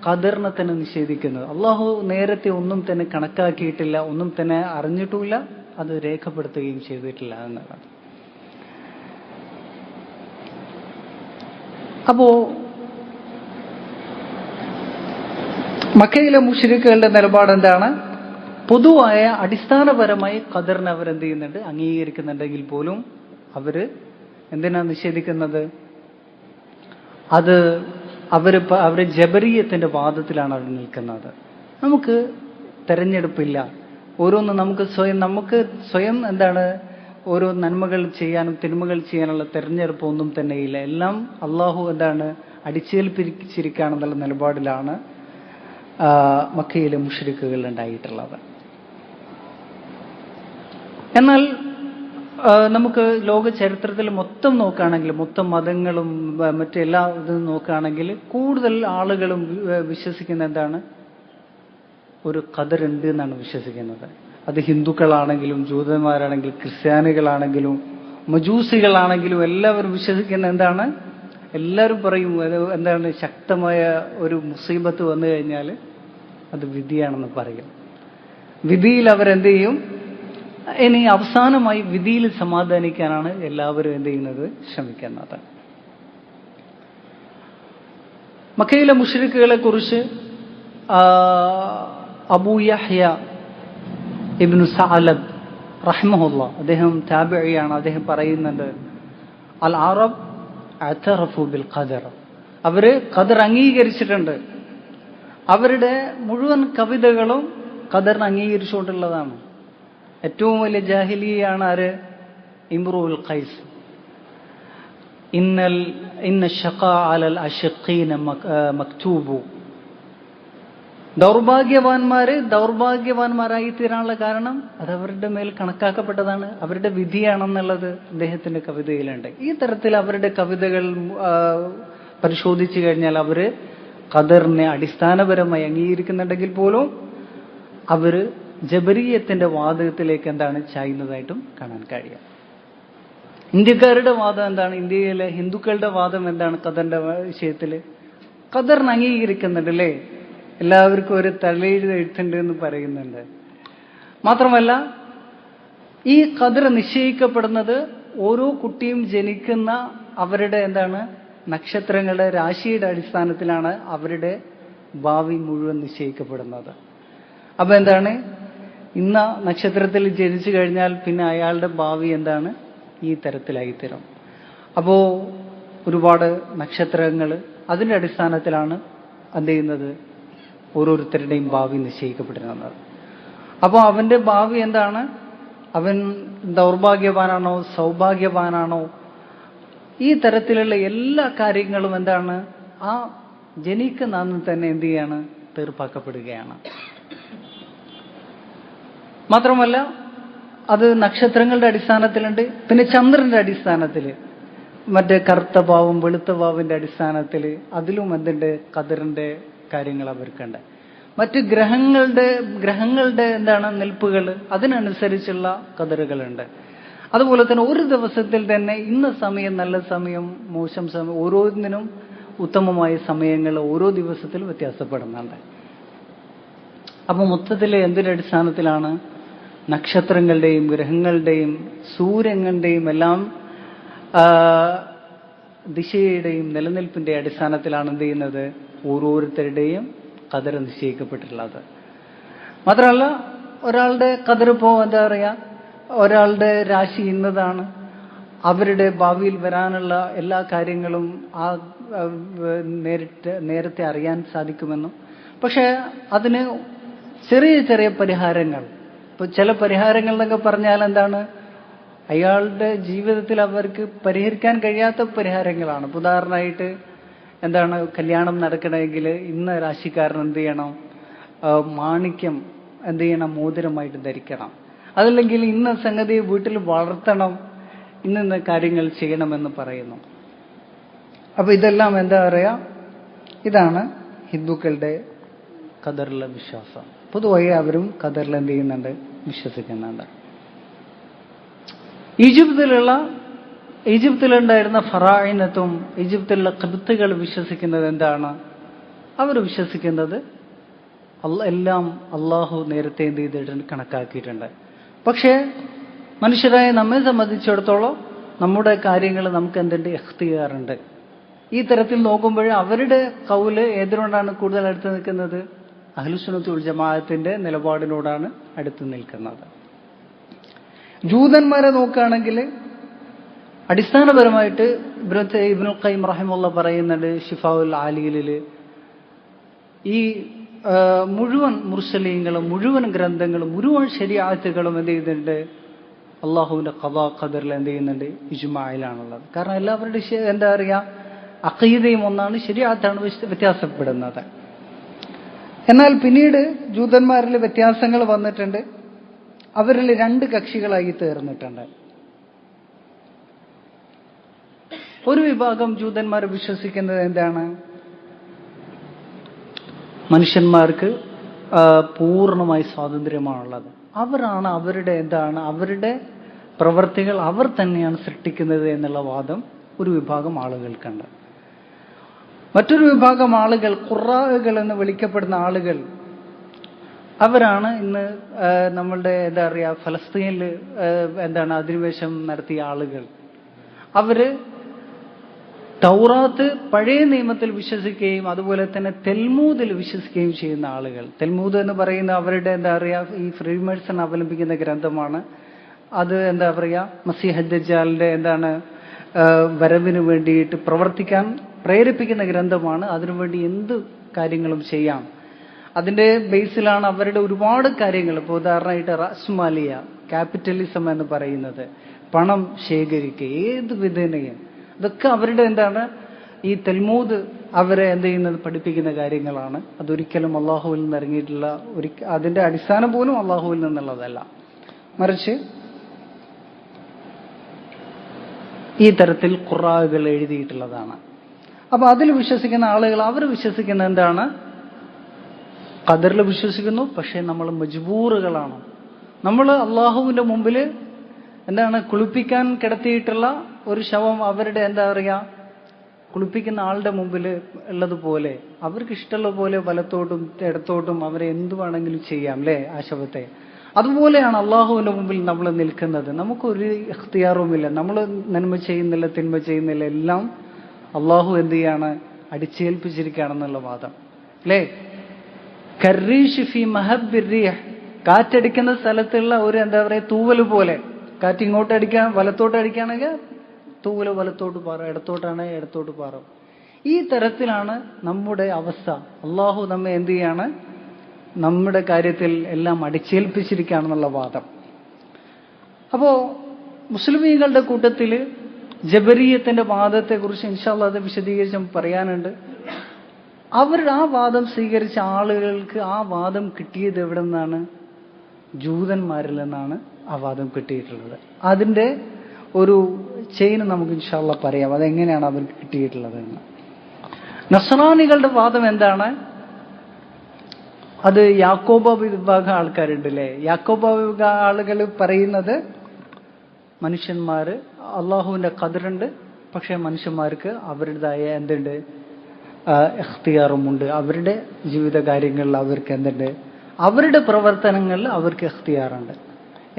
ഖദറിനെ തന്നെ നിഷേധിക്കുന്നത്. അള്ളാഹു നേരത്തെ ഒന്നും തന്നെ കണക്കാക്കിയിട്ടില്ല, ഒന്നും തന്നെ അറിഞ്ഞിട്ടുമില്ല, അത് രേഖപ്പെടുത്തുകയും ചെയ്തിട്ടില്ല എന്നതാണ്. അപ്പോ മക്കയിലെ മുശ്രിക്കുകളുടെ നിലപാട് എന്താണ്? പൊതുവായ അടിസ്ഥാനപരമായി ഖദറിനെ അവരെന്ത് ചെയ്യുന്നുണ്ട്? അംഗീകരിക്കുന്നുണ്ടെങ്കിൽ പോലും അവര് എന്തിനാ നിഷേധിക്കുന്നത്? അത് അവര് ജബരീയത്തിന്റെ വാദത്തിലാണ് അവർ നിൽക്കുന്നത്. നമുക്ക് തെരഞ്ഞെടുപ്പില്ല, ഓരോന്നും നമുക്ക് സ്വയം ഓരോ നന്മകൾ ചെയ്യാനും തിന്മകൾ ചെയ്യാനുള്ള തെരഞ്ഞെടുപ്പ് ഒന്നും തന്നെയില്ല. എല്ലാം അള്ളാഹു അടിച്ചേൽപ്പിച്ചിരിക്കുകയാണെന്നുള്ള നിലപാടിലാണ് മക്കയിലെ മുശ്രിക്കുകൾ ഉണ്ടായിട്ടുള്ളത്. എന്നാൽ നമുക്ക് ലോക ചരിത്രത്തിൽ മൊത്തം നോക്കുകയാണെങ്കിൽ, മൊത്തം മതങ്ങളും മറ്റെല്ലാ ഇതും നോക്കുകയാണെങ്കിൽ കൂടുതൽ ആളുകളും വിശ്വസിക്കുന്ന എന്താണ്? ഒരു ഖദർ ഉണ്ട് എന്നാണ് വിശ്വസിക്കുന്നത്. അത് ഹിന്ദുക്കളാണെങ്കിലും ജൂതന്മാരാണെങ്കിലും ക്രിസ്ത്യാനികളാണെങ്കിലും മജൂസികളാണെങ്കിലും എല്ലാവരും വിശ്വസിക്കുന്ന എന്താണ്? എല്ലാവരും പറയും ശക്തമായ ഒരു മുസീബത്ത് വന്നു കഴിഞ്ഞാൽ അത് വിധിയാണെന്ന് പറയും. വിധിയിൽ അവരെന്ത് ചെയ്യും? ഇനി അവസാനമായി വിധിയിൽ സമാധാനിക്കാനാണ് എല്ലാവരും എന്ത് ചെയ്യുന്നത്? ശ്രമിക്കുന്നത്. മക്കയിലെ മുശ്രിക്കുകളെ കുറിച്ച് അബൂ യഹ്യ ഇബ്നു സഅലബ് റഹിമഹുല്ലാഹ്, അദ്ദേഹം താബിഈയാണ്, അദ്ദേഹം പറയുന്നുണ്ട്, അൽ അറബ് അഅ്തറഫു ബിൽ ഖദർ. അവര് ഖദർ അംഗീകരിച്ചിട്ടുണ്ട്. അവരുടെ മുഴുവൻ കവിതകളും ഖദറിനെ അംഗീകരിച്ചുകൊണ്ടുള്ളതാണ്. ഏറ്റവും വലിയ ജാഹിലിയാണ് ആര്? ഇംറുഉൽ ഖൈസ്. ഇന്ന ശഖാ അലൽ അശഖീന മക്തൂബു. ദൗർഭാഗ്യവാന്മാരായി തീരാനുള്ള കാരണം അത് അവരുടെ മേൽ കണക്കാക്കപ്പെട്ടതാണ്, അവരുടെ വിധിയാണെന്നുള്ളത് അദ്ദേഹത്തിന്റെ കവിതയിലുണ്ട്. ഈ തരത്തിൽ അവരുടെ കവിതകൾ പരിശോധിച്ചു കഴിഞ്ഞാൽ അവര് ഖദറിനെ അടിസ്ഥാനപരമായി അംഗീകരിക്കുന്നുണ്ടെങ്കിൽ പോലും അവര് ജബരീയത്തിന്റെ വാദത്തിലേക്ക് ചായുന്നതായിട്ടും കാണാൻ കഴിയും. ഇന്ത്യക്കാരുടെ വാദം എന്താണ്? ഇന്ത്യയിലെ ഹിന്ദുക്കളുടെ വാദം എന്താണ്? ഖദറിന്റെ വിഷയത്തിൽ ഖദറിനെ അംഗീകരിക്കുന്നുണ്ട് അല്ലേ? എല്ലാവർക്കും ഒരു തലയെഴുത്തുണ്ട് എന്ന് പറയുന്നുണ്ട്. മാത്രമല്ല ഈ ഖദർ നിശ്ചയിക്കപ്പെടുന്നത് ഓരോ കുട്ടിയും ജനിക്കുന്ന അവരുടെ നക്ഷത്രങ്ങളുടെ രാശിയുടെ അടിസ്ഥാനത്തിലാണ് അവരുടെ ഭാവി മുഴുവൻ നിശ്ചയിക്കപ്പെടുന്നത്. അപ്പൊ ഇന്ന നക്ഷത്രത്തിൽ ജനിച്ചു കഴിഞ്ഞാൽ പിന്നെ അയാളുടെ ഭാവി ഈ തരത്തിലായിത്തീരും. അപ്പോ ഒരുപാട് നക്ഷത്രങ്ങൾ അതിന്റെ അടിസ്ഥാനത്തിലാണ് ഓരോരുത്തരുടെയും ഭാവി നിശ്ചയിക്കപ്പെട്ടിരുന്നത്. അപ്പോൾ അവന്റെ ഭാവി അവൻ ദൗർഭാഗ്യവാനാണോ സൗഭാഗ്യവാനാണോ, ഈ തരത്തിലുള്ള എല്ലാ കാര്യങ്ങളും ആ ജനിക്കുന്ന അന്ന് തന്നെ തീർപ്പാക്കപ്പെടുകയാണ്. മാത്രമല്ല അത് നക്ഷത്രങ്ങളുടെ അടിസ്ഥാനത്തിലുണ്ട്, പിന്നെ ചന്ദ്രന്റെ അടിസ്ഥാനത്തിൽ, മറ്റേ കറുത്ത പാവും വെളുത്ത പാവിന്റെ അടിസ്ഥാനത്തിൽ അതിലും എന്തുണ്ട്, ഖദറിന്റെ കാര്യങ്ങൾ അവർക്കുണ്ട്. മറ്റ് ഗ്രഹങ്ങളുടെ എന്താണ് നിൽപ്പുകൾ, അതിനനുസരിച്ചുള്ള ഖദറുകളുണ്ട്. അതുപോലെ തന്നെ ഒരു ദിവസത്തിൽ തന്നെ ഇന്ന സമയം നല്ല സമയം, മോശം സമയം, ഓരോന്നിനും ഉത്തമമായ സമയങ്ങൾ ഓരോ ദിവസത്തിൽ വ്യത്യാസപ്പെടുന്നുണ്ട്. അപ്പൊ മൊത്തത്തിൽ എന്തിന്റെ അടിസ്ഥാനത്തിലാണ്? നക്ഷത്രങ്ങളുടെയും ഗ്രഹങ്ങളുടെയും സൂര്യങ്ങളുടെയും എല്ലാം ദിശയുടെയും നിലനിൽപ്പിന്റെ അടിസ്ഥാനത്തിലാണ് എന്ത് ചെയ്യുന്നത്, ഓരോരുത്തരുടെയും ഖദർ നിശ്ചയിക്കപ്പെട്ടിട്ടുള്ളത്. മാത്രമല്ല ഒരാളുടെ ഖദർ എന്താ പറയാ, ഒരാളുടെ രാശി ഇന്നതാണ്, അവരുടെ ഭാവിയിൽ വരാനുള്ള എല്ലാ കാര്യങ്ങളും നേരത്തെ അറിയാൻ സാധിക്കുമെന്നും. പക്ഷെ അതിന് ചെറിയ ചെറിയ പരിഹാരങ്ങൾ, ഇപ്പൊ ചില പരിഹാരങ്ങൾ എന്നൊക്കെ പറഞ്ഞാൽ എന്താണ്, അയാളുടെ ജീവിതത്തിൽ അവർക്ക് പരിഹരിക്കാൻ കഴിയാത്ത പരിഹാരങ്ങളാണ്. ഉദാഹരണമായിട്ട് എന്താണ്, കല്യാണം നടക്കണമെങ്കിൽ ഇന്ന രാശിക്കാരൻ എന്ത് ചെയ്യണം, മാണിക്യം എന്ത് ചെയ്യണം, മോതിരമായിട്ട് ധരിക്കണം. അതല്ലെങ്കിൽ ഇന്ന സംഗതി വീട്ടിൽ വളർത്തണം, ഇന്ന കാര്യങ്ങൾ ചെയ്യണമെന്ന് പറയുന്നു. അപ്പൊ ഇതെല്ലാം എന്താ പറയാ, ഇതാണ് ഹിന്ദുക്കളുടെ ഖദറിലെ വിശ്വാസം. പൊതുവായി അവരും ഖദറിൽ എന്ത് ചെയ്യുന്നുണ്ട്, വിശ്വസിക്കുന്നുണ്ട്. ഈജിപ്തിലുണ്ടായിരുന്ന ഫറായിനത്തും ഈജിപ്തിലുള്ള ഖിബ്തുകൾ വിശ്വസിക്കുന്നത് എന്താണ്, അവർ വിശ്വസിക്കുന്നത് എല്ലാം അള്ളാഹു നേരത്തെ എന്ത് ചെയ്തിട്ടുണ്ട്, കണക്കാക്കിയിട്ടുണ്ട്. പക്ഷേ മനുഷ്യരായ നമ്മെ സംബന്ധിച്ചിടത്തോളം നമ്മുടെ കാര്യങ്ങൾ നമുക്ക് എന്തുണ്ട്, ഇഖ്തിയാറുണ്ട്. ഈ തരത്തിൽ നോക്കുമ്പോൾ അവരുടെ ഖൗല് ഏതിനോടാണ് കൂടുതൽ അടുത്ത് നിൽക്കുന്നത്, അഹ്ലുസുന്നത്ത് വൽ ജമാഅത്തിന്റെ നിലപാടിനോടാണ് അടുത്ത് നിൽക്കുന്നത്. ജൂതന്മാരെ നോക്കുകയാണെങ്കിൽ അടിസ്ഥാനപരമായിട്ട് ഇബ്നുൽ ഖയ്യിം റഹിമഹുല്ലാ പറയുന്നുണ്ട് ശിഫാഉൽ ആലിയില്, ഈ മുഴുവൻ മുർസലീങ്ങളും മുഴുവൻ ഗ്രന്ഥങ്ങളും മുഴുവൻ ശരീഅത്തുകളും എന്ത് ചെയ്യുന്നുണ്ട്, അള്ളാഹുവിന്റെ ഖദാ ഖദറിൽ എന്ത് ചെയ്യുന്നുണ്ട്, ഇജ്മായിലാണുള്ളത്. കാരണം എല്ലാവരുടെ എന്താ പറയാ, അഖീദയും ഒന്നാണ്, ശരീഅത്താണ് വ്യത്യാസപ്പെടുന്നത്. എന്നാൽ പിന്നീട് ജൂതന്മാരിൽ വ്യത്യാസങ്ങൾ വന്നിട്ടുണ്ട്. അവരിൽ രണ്ട് കക്ഷികളായി തീർന്നിട്ടുണ്ട്. ഒരു വിഭാഗം ജൂതന്മാർ വിശ്വസിക്കുന്നത് എന്താണ്, മനുഷ്യന്മാർക്ക് പൂർണ്ണമായി സ്വാതന്ത്ര്യമാണുള്ളത്, അവരാണ് അവരുടെ അവരുടെ പ്രവർത്തികൾ അവർ തന്നെയാണ് സൃഷ്ടിക്കുന്നത് എന്നുള്ള വാദം ഒരു വിഭാഗം ആളുകൾക്കുണ്ട്. മറ്റൊരു വിഭാഗം ആളുകൾ, ഖുറാകൾ എന്ന് വിളിക്കപ്പെടുന്ന ആളുകൾ, അവരാണ് ഇന്ന് നമ്മളുടെ എന്താ പറയാ ഫലസ്തീനിൽ അധിനിവേശം നടത്തിയ ആളുകൾ. അവര് തൗറാത്ത് പഴയ നിയമത്തിൽ വിശ്വസിക്കുകയും അതുപോലെ തന്നെ തെൽമൂദിൽ വിശ്വസിക്കുകയും ചെയ്യുന്ന ആളുകൾ. തെൽമൂദ് എന്ന് പറയുന്ന അവരുടെ എന്താ പറയാ ഈ ഫ്രീമേഴ്സൺ അവലംബിക്കുന്ന ഗ്രന്ഥമാണ്. അത് എന്താ പറയാ മസീഹ് ദജ്ജാലിന്റെ വരവിന് വേണ്ടിയിട്ട് പ്രവർത്തിക്കാൻ പ്രേരിപ്പിക്കുന്ന ഗ്രന്ഥമാണ്. അതിനുവേണ്ടി എന്ത് കാര്യങ്ങളും ചെയ്യാം, അതിന്റെ ബേസിലാണ് അവരുടെ ഒരുപാട് കാര്യങ്ങൾ. ഇപ്പോൾ ഉദാഹരണമായിട്ട് റാസ്മാലിയ, ക്യാപിറ്റലിസം എന്ന് പറയുന്നത്, പണം ശേഖരിക്കുക ഏത് വിധേനയും, ഇതൊക്കെ അവരുടെ ഈ തെൽമൂദ് അവരെ എന്ത് ചെയ്യുന്നത് പഠിപ്പിക്കുന്ന കാര്യങ്ങളാണ്. അതൊരിക്കലും അള്ളാഹുവിൽ നിന്ന് ഇറങ്ങിയിട്ടുള്ള അതിന്റെ അടിസ്ഥാനം പോലും അള്ളാഹുവിൽ നിന്നുള്ളതല്ല, മറിച്ച് ഈ തരത്തിൽ ഖുറാനുകൾ എഴുതിയിട്ടുള്ളതാണ്. അപ്പൊ അതിൽ വിശ്വസിക്കുന്ന ആളുകൾ അവർ വിശ്വസിക്കുന്ന ഖദറിൽ വിശ്വസിക്കുന്നു. പക്ഷെ നമ്മൾ മജ്ബൂറുകളാണ്. നമ്മൾ അള്ളാഹുവിന്റെ മുമ്പിൽ കുളിപ്പിക്കാൻ കിടത്തിയിട്ടുള്ള ഒരു ശവം അവരുടെ കുളിപ്പിക്കുന്ന ആളുടെ മുമ്പിൽ ഉള്ളതുപോലെ അവർക്ക് ഇഷ്ടമുള്ള പോലെ വലത്തോട്ടും ഇടത്തോട്ടും അവരെ എന്ത് വേണമെങ്കിലും ചെയ്യാം അല്ലേ ആ ശവത്തെ. അതുപോലെയാണ് അള്ളാഹുവിന്റെ മുമ്പിൽ നമ്മൾ നിൽക്കുന്നത്. നമുക്കൊരു ഇഖ്തിയാറുമില്ല, നമ്മൾ നന്മ ചെയ്യുന്നില്ല തിന്മ ചെയ്യുന്നില്ല, എല്ലാം അള്ളാഹു എന്ത് ചെയ്യാണ്, അടിച്ചേൽപ്പിച്ചിരിക്കുകയാണെന്നുള്ള വാദം അല്ലേ. കർരീഷ് ഫി മഹബ്ബിർ റീഹ്, കാറ്റടിക്കുന്ന സ്ഥലത്തുള്ള ഒരു തൂവല് പോലെ. കാറ്റ് ഇങ്ങോട്ട് അടിക്കാൻ വലത്തോട്ട് അടിക്കുകയാണെങ്കിൽ തൂവല് വലത്തോട്ട് പാറും, ഇടത്തോട്ടാണെങ്കിൽ ഇടത്തോട്ട് പാറും. ഈ തരത്തിലാണ് നമ്മുടെ അവസ്ഥ. അള്ളാഹു നമ്മെ എന്ത് ചെയ്യാണ്, നമ്മുടെ കാര്യത്തിൽ എല്ലാം അടിച്ചേൽപ്പിച്ചിരിക്കുകയാണെന്നുള്ള വാദം. അപ്പോ മുസ്ലിമീങ്ങളുടെ കൂട്ടത്തിൽ ജബരിയത്തിന്റെ വാദത്തെക്കുറിച്ച് ഇൻഷാ അല്ലാഹ് അത് വിശദീകരിച്ച് പറയാനുണ്ട്. അവർ ആ വാദം സ്വീകരിച്ച ആളുകൾക്ക് ആ വാദം കിട്ടിയത് എവിടെ നിന്നാണ്? ജൂതന്മാരിൽ നിന്നാണ് ആ വാദം കിട്ടിയിട്ടുള്ളത്. അതിൻ്റെ ഒരു ചെയിൻ നമുക്ക് ഇൻഷാ അല്ലാഹ് പറയാം, അതെങ്ങനെയാണ് അവർക്ക് കിട്ടിയിട്ടുള്ളത് എന്ന്. നസ്രാനികളുടെ വാദം എന്താണ്? അത് യാക്കോബ വിഭാഗം ആൾക്കാരുണ്ട് അല്ലേ? യാക്കോബ വിഭാഗം ആളുകൾ പറയുന്നത് മനുഷ്യന്മാര് അള്ളാഹുവിന്റെ ഖദറുണ്ട്, പക്ഷെ മനുഷ്യന്മാർക്ക് അവരുടേതായ എന്തുണ്ട്, ഇഖ്തിയാറുമുണ്ട്. അവരുടെ ജീവിത കാര്യങ്ങളിൽ അവർക്ക് എന്തുണ്ട്, അവരുടെ പ്രവർത്തനങ്ങളിൽ അവർക്ക് ഇഖ്തിയാറുണ്ട്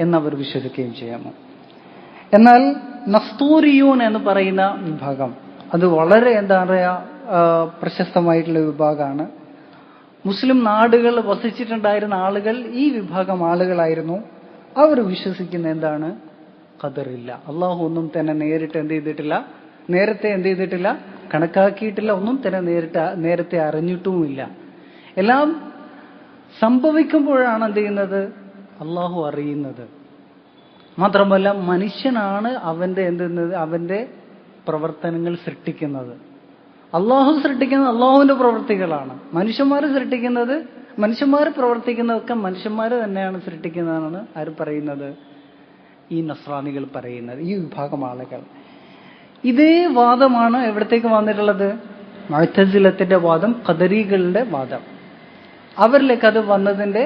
എന്നവർ വിശ്വസിക്കുകയും ചെയ്യാമോ. എന്നാൽ നസ്തൂരിയൂൻ എന്ന് പറയുന്ന വിഭാഗം അത് വളരെ എന്താ പറയുക പ്രശസ്തമായിട്ടുള്ള വിഭാഗമാണ്. മുസ്ലിം നാടുകൾ വസിച്ചിട്ടുണ്ടായിരുന്ന ആളുകൾ ഈ വിഭാഗം ആളുകളായിരുന്നു. അവർ വിശ്വസിക്കുന്ന എന്താണ്, ഖദറില്ല. അള്ളാഹു ഒന്നും തന്നെ നേരിട്ട് നേരത്തെ എന്ത് ചെയ്തിട്ടില്ല, കണക്കാക്കിയിട്ടില്ല. ഒന്നും തന്നെ നേരത്തെ അറിഞ്ഞിട്ടുമില്ല. എല്ലാം സംഭവിക്കുമ്പോഴാണ് എന്ത് ചെയ്യുന്നത്, അള്ളാഹു അറിയുന്നത്. മാത്രമല്ല മനുഷ്യനാണ് അവന്റെ പ്രവർത്തനങ്ങൾ സൃഷ്ടിക്കുന്നത്. അള്ളാഹു സൃഷ്ടിക്കുന്നത് അള്ളാഹുവിന്റെ പ്രവൃത്തികളാണ്. മനുഷ്യന്മാർ പ്രവർത്തിക്കുന്നതൊക്കെ മനുഷ്യന്മാർ തന്നെയാണ് സൃഷ്ടിക്കുന്നതെന്നാണ് ആര് പറയുന്നത്, ഈ നസ്രാനികൾ പറയുന്നത്, ഈ വിഭാഗം ആളുകൾ. ഇതേ വാദമാണ് എവിടത്തേക്ക് വന്നിട്ടുള്ളത്, മുഅ്തസിലത്തിന്റെ വാദം, ഖദരീകളുടെ വാദം. അവരിലേക്ക് അത് വന്നതിന്റെ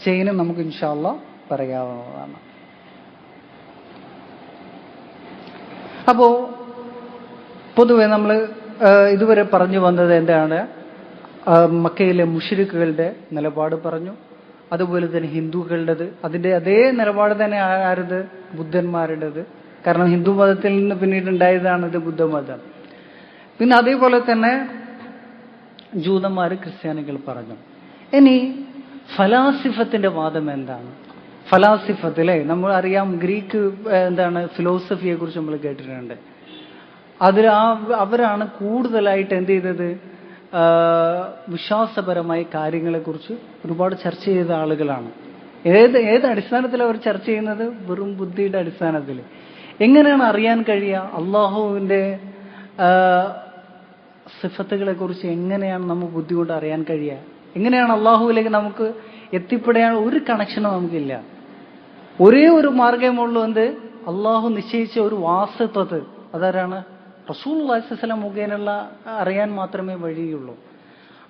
ചെയിന് നമുക്ക് ഇൻഷാ അല്ലാഹ് പറയാവുന്നതാണ്. അപ്പോ പൊതുവെ നമ്മൾ ഇതുവരെ പറഞ്ഞു വന്നത് എന്താണ്, മക്കയിലെ മുശ്രിക്കുകളുടെ നിലപാട് പറഞ്ഞു. അതുപോലെ തന്നെ ഹിന്ദുക്കളുടേത്, അതിന്റെ അതേ നിലപാട് തന്നെ ആരത്, ബുദ്ധന്മാരുടേത്. കാരണം ഹിന്ദു മതത്തിൽ നിന്ന് പിന്നീട് ഉണ്ടായതാണിത് ബുദ്ധമതം. പിന്നെ അതേപോലെ തന്നെ ജൂതന്മാർ, ക്രിസ്ത്യാനികൾ പറഞ്ഞു. ഇനി ഫലാസിഫത്തിന്റെ വാദം എന്താണ്? ഫലാസിഫത്തിലെ നമ്മൾ അറിയാം, ഗ്രീക്ക് ഫിലോസഫിയെ കുറിച്ച് നമ്മൾ കേട്ടിട്ടുണ്ട്. അതിൽ അവരാണ് കൂടുതലായിട്ട് എന്ത് ചെയ്തത്, വിശ്വാസപരമായ കാര്യങ്ങളെക്കുറിച്ച് ഒരുപാട് ചർച്ച ചെയ്ത ആളുകളാണ്. ഏത് അടിസ്ഥാനത്തിൽ അവർ ചർച്ച ചെയ്യുന്നത്, വെറും ബുദ്ധിയുടെ അടിസ്ഥാനത്തിൽ. എങ്ങനെയാണ് അറിയാൻ കഴിയുക, അള്ളാഹുവിന്റെ സിഫത്തുകളെ കുറിച്ച് എങ്ങനെയാണ് നമുക്ക് ബുദ്ധി കൊണ്ട് അറിയാൻ കഴിയുക, എങ്ങനെയാണ് അള്ളാഹുവിലേക്ക് നമുക്ക് എത്തിപ്പെടാൻ ഒരു കണക്ഷനും നമുക്കില്ല. ഒരേ ഒരു മാർഗമുള്ളൂ, അള്ളാഹു നിശ്ചയിച്ച ഒരു വാസ്തവത്ത്, അതാരാണ്, റസൂലുള്ളാഹി സ്വല്ലല്ലാഹു അലൈഹി വസല്ലം മുഖേനയുള്ള അറിയാൻ മാത്രമേ വഴിയുള്ളൂ.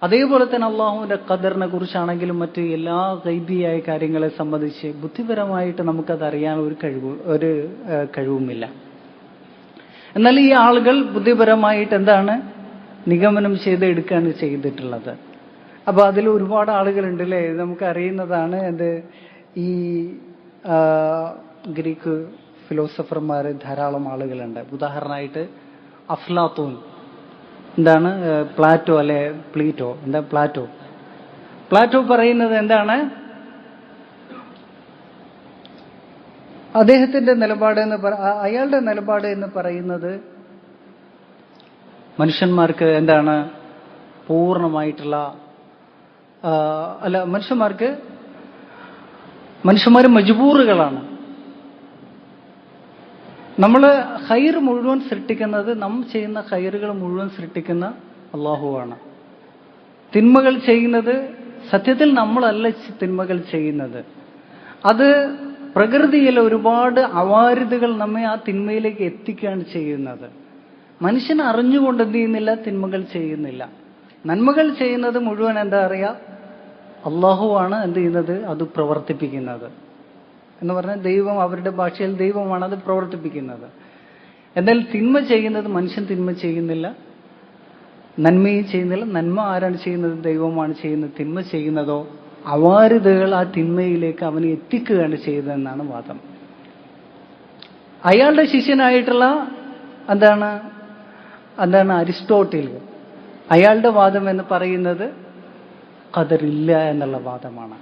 അതേപോലെ തന്നെ അള്ളാഹുവിന്റെ ഖദറിനെ കുറിച്ചാണെങ്കിലും മറ്റ് എല്ലാ ഗൈബിയായ കാര്യങ്ങളെ സംബന്ധിച്ച് ബുദ്ധിപരമായിട്ട് നമുക്കത് അറിയാൻ ഒരു കഴിവുമില്ല. എന്നാൽ ഈ ആളുകൾ ബുദ്ധിപരമായിട്ട് നിഗമനം എടുക്കുകയാണ് ചെയ്തിട്ടുള്ളത്. അപ്പൊ അതിൽ ഒരുപാട് ആളുകളുണ്ട് അല്ലേ, നമുക്ക് അറിയുന്നതാണ്. ഈ ഗ്രീക്ക് ഫിലോസഫർമാർ ധാരാളം ആളുകളുണ്ട്. ഉദാഹരണമായിട്ട് അഫ്ലാത്തൂൻ, പ്ലാറ്റോ അല്ലെ പ്ലാറ്റോ പറയുന്നത് എന്താണ്, അദ്ദേഹത്തിന്റെ നിലപാട് അയാളുടെ നിലപാട് എന്ന് പറയുന്നത് മനുഷ്യന്മാർക്ക് പൂർണ്ണമായിട്ടുള്ള മനുഷ്യന്മാർ മജ്ബൂറുകളാണ്. നമ്മൾ ഖൈർ മുഴുവൻ സൃഷ്ടിക്കുന്നത്, നാം ചെയ്യുന്ന ഖൈറുകൾ മുഴുവൻ സൃഷ്ടിക്കുന്ന അള്ളാഹുവാണ്. തിന്മകൾ ചെയ്യുന്നത് സത്യത്തിൽ നമ്മളല്ല തിന്മകൾ ചെയ്യുന്നത്. അത് പ്രകൃതിയിലെ ഒരുപാട് അവാരിതകൾ നമ്മെ ആ തിന്മയിലേക്ക് എത്തിക്കുകയാണ് ചെയ്യുന്നത്. മനുഷ്യൻ അറിഞ്ഞുകൊണ്ട് എന്ത് ചെയ്യുന്നില്ല, തിന്മകൾ ചെയ്യുന്നില്ല. നന്മകൾ ചെയ്യുന്നത് മുഴുവൻ അള്ളാഹുവാണ് അത് പ്രവർത്തിപ്പിക്കുന്നത്. എന്ന് പറഞ്ഞാൽ ദൈവം, അവരുടെ ഭാഷയിൽ ദൈവമാണ് അത് പ്രവർത്തിപ്പിക്കുന്നത്. എന്നാൽ തിന്മ ചെയ്യുന്നത് മനുഷ്യൻ തിന്മ ചെയ്യുന്നില്ല, നന്മയും ചെയ്യുന്നില്ല. നന്മ ആരാണ് ചെയ്യുന്നത്, ദൈവമാണ് ചെയ്യുന്നത്. തിന്മ ചെയ്യുന്നതോ അവാരിതകൾ ആ തിന്മയിലേക്ക് അവനെ എത്തിക്കുകയാണ് ചെയ്തതെന്നാണ് വാദം. അയാളുടെ ശിഷ്യനായിട്ടുള്ള അരിസ്റ്റോട്ടിൽ, അയാളുടെ വാദം എന്ന് പറയുന്നത് ഖദറില്ല എന്നുള്ള വാദമാണ്.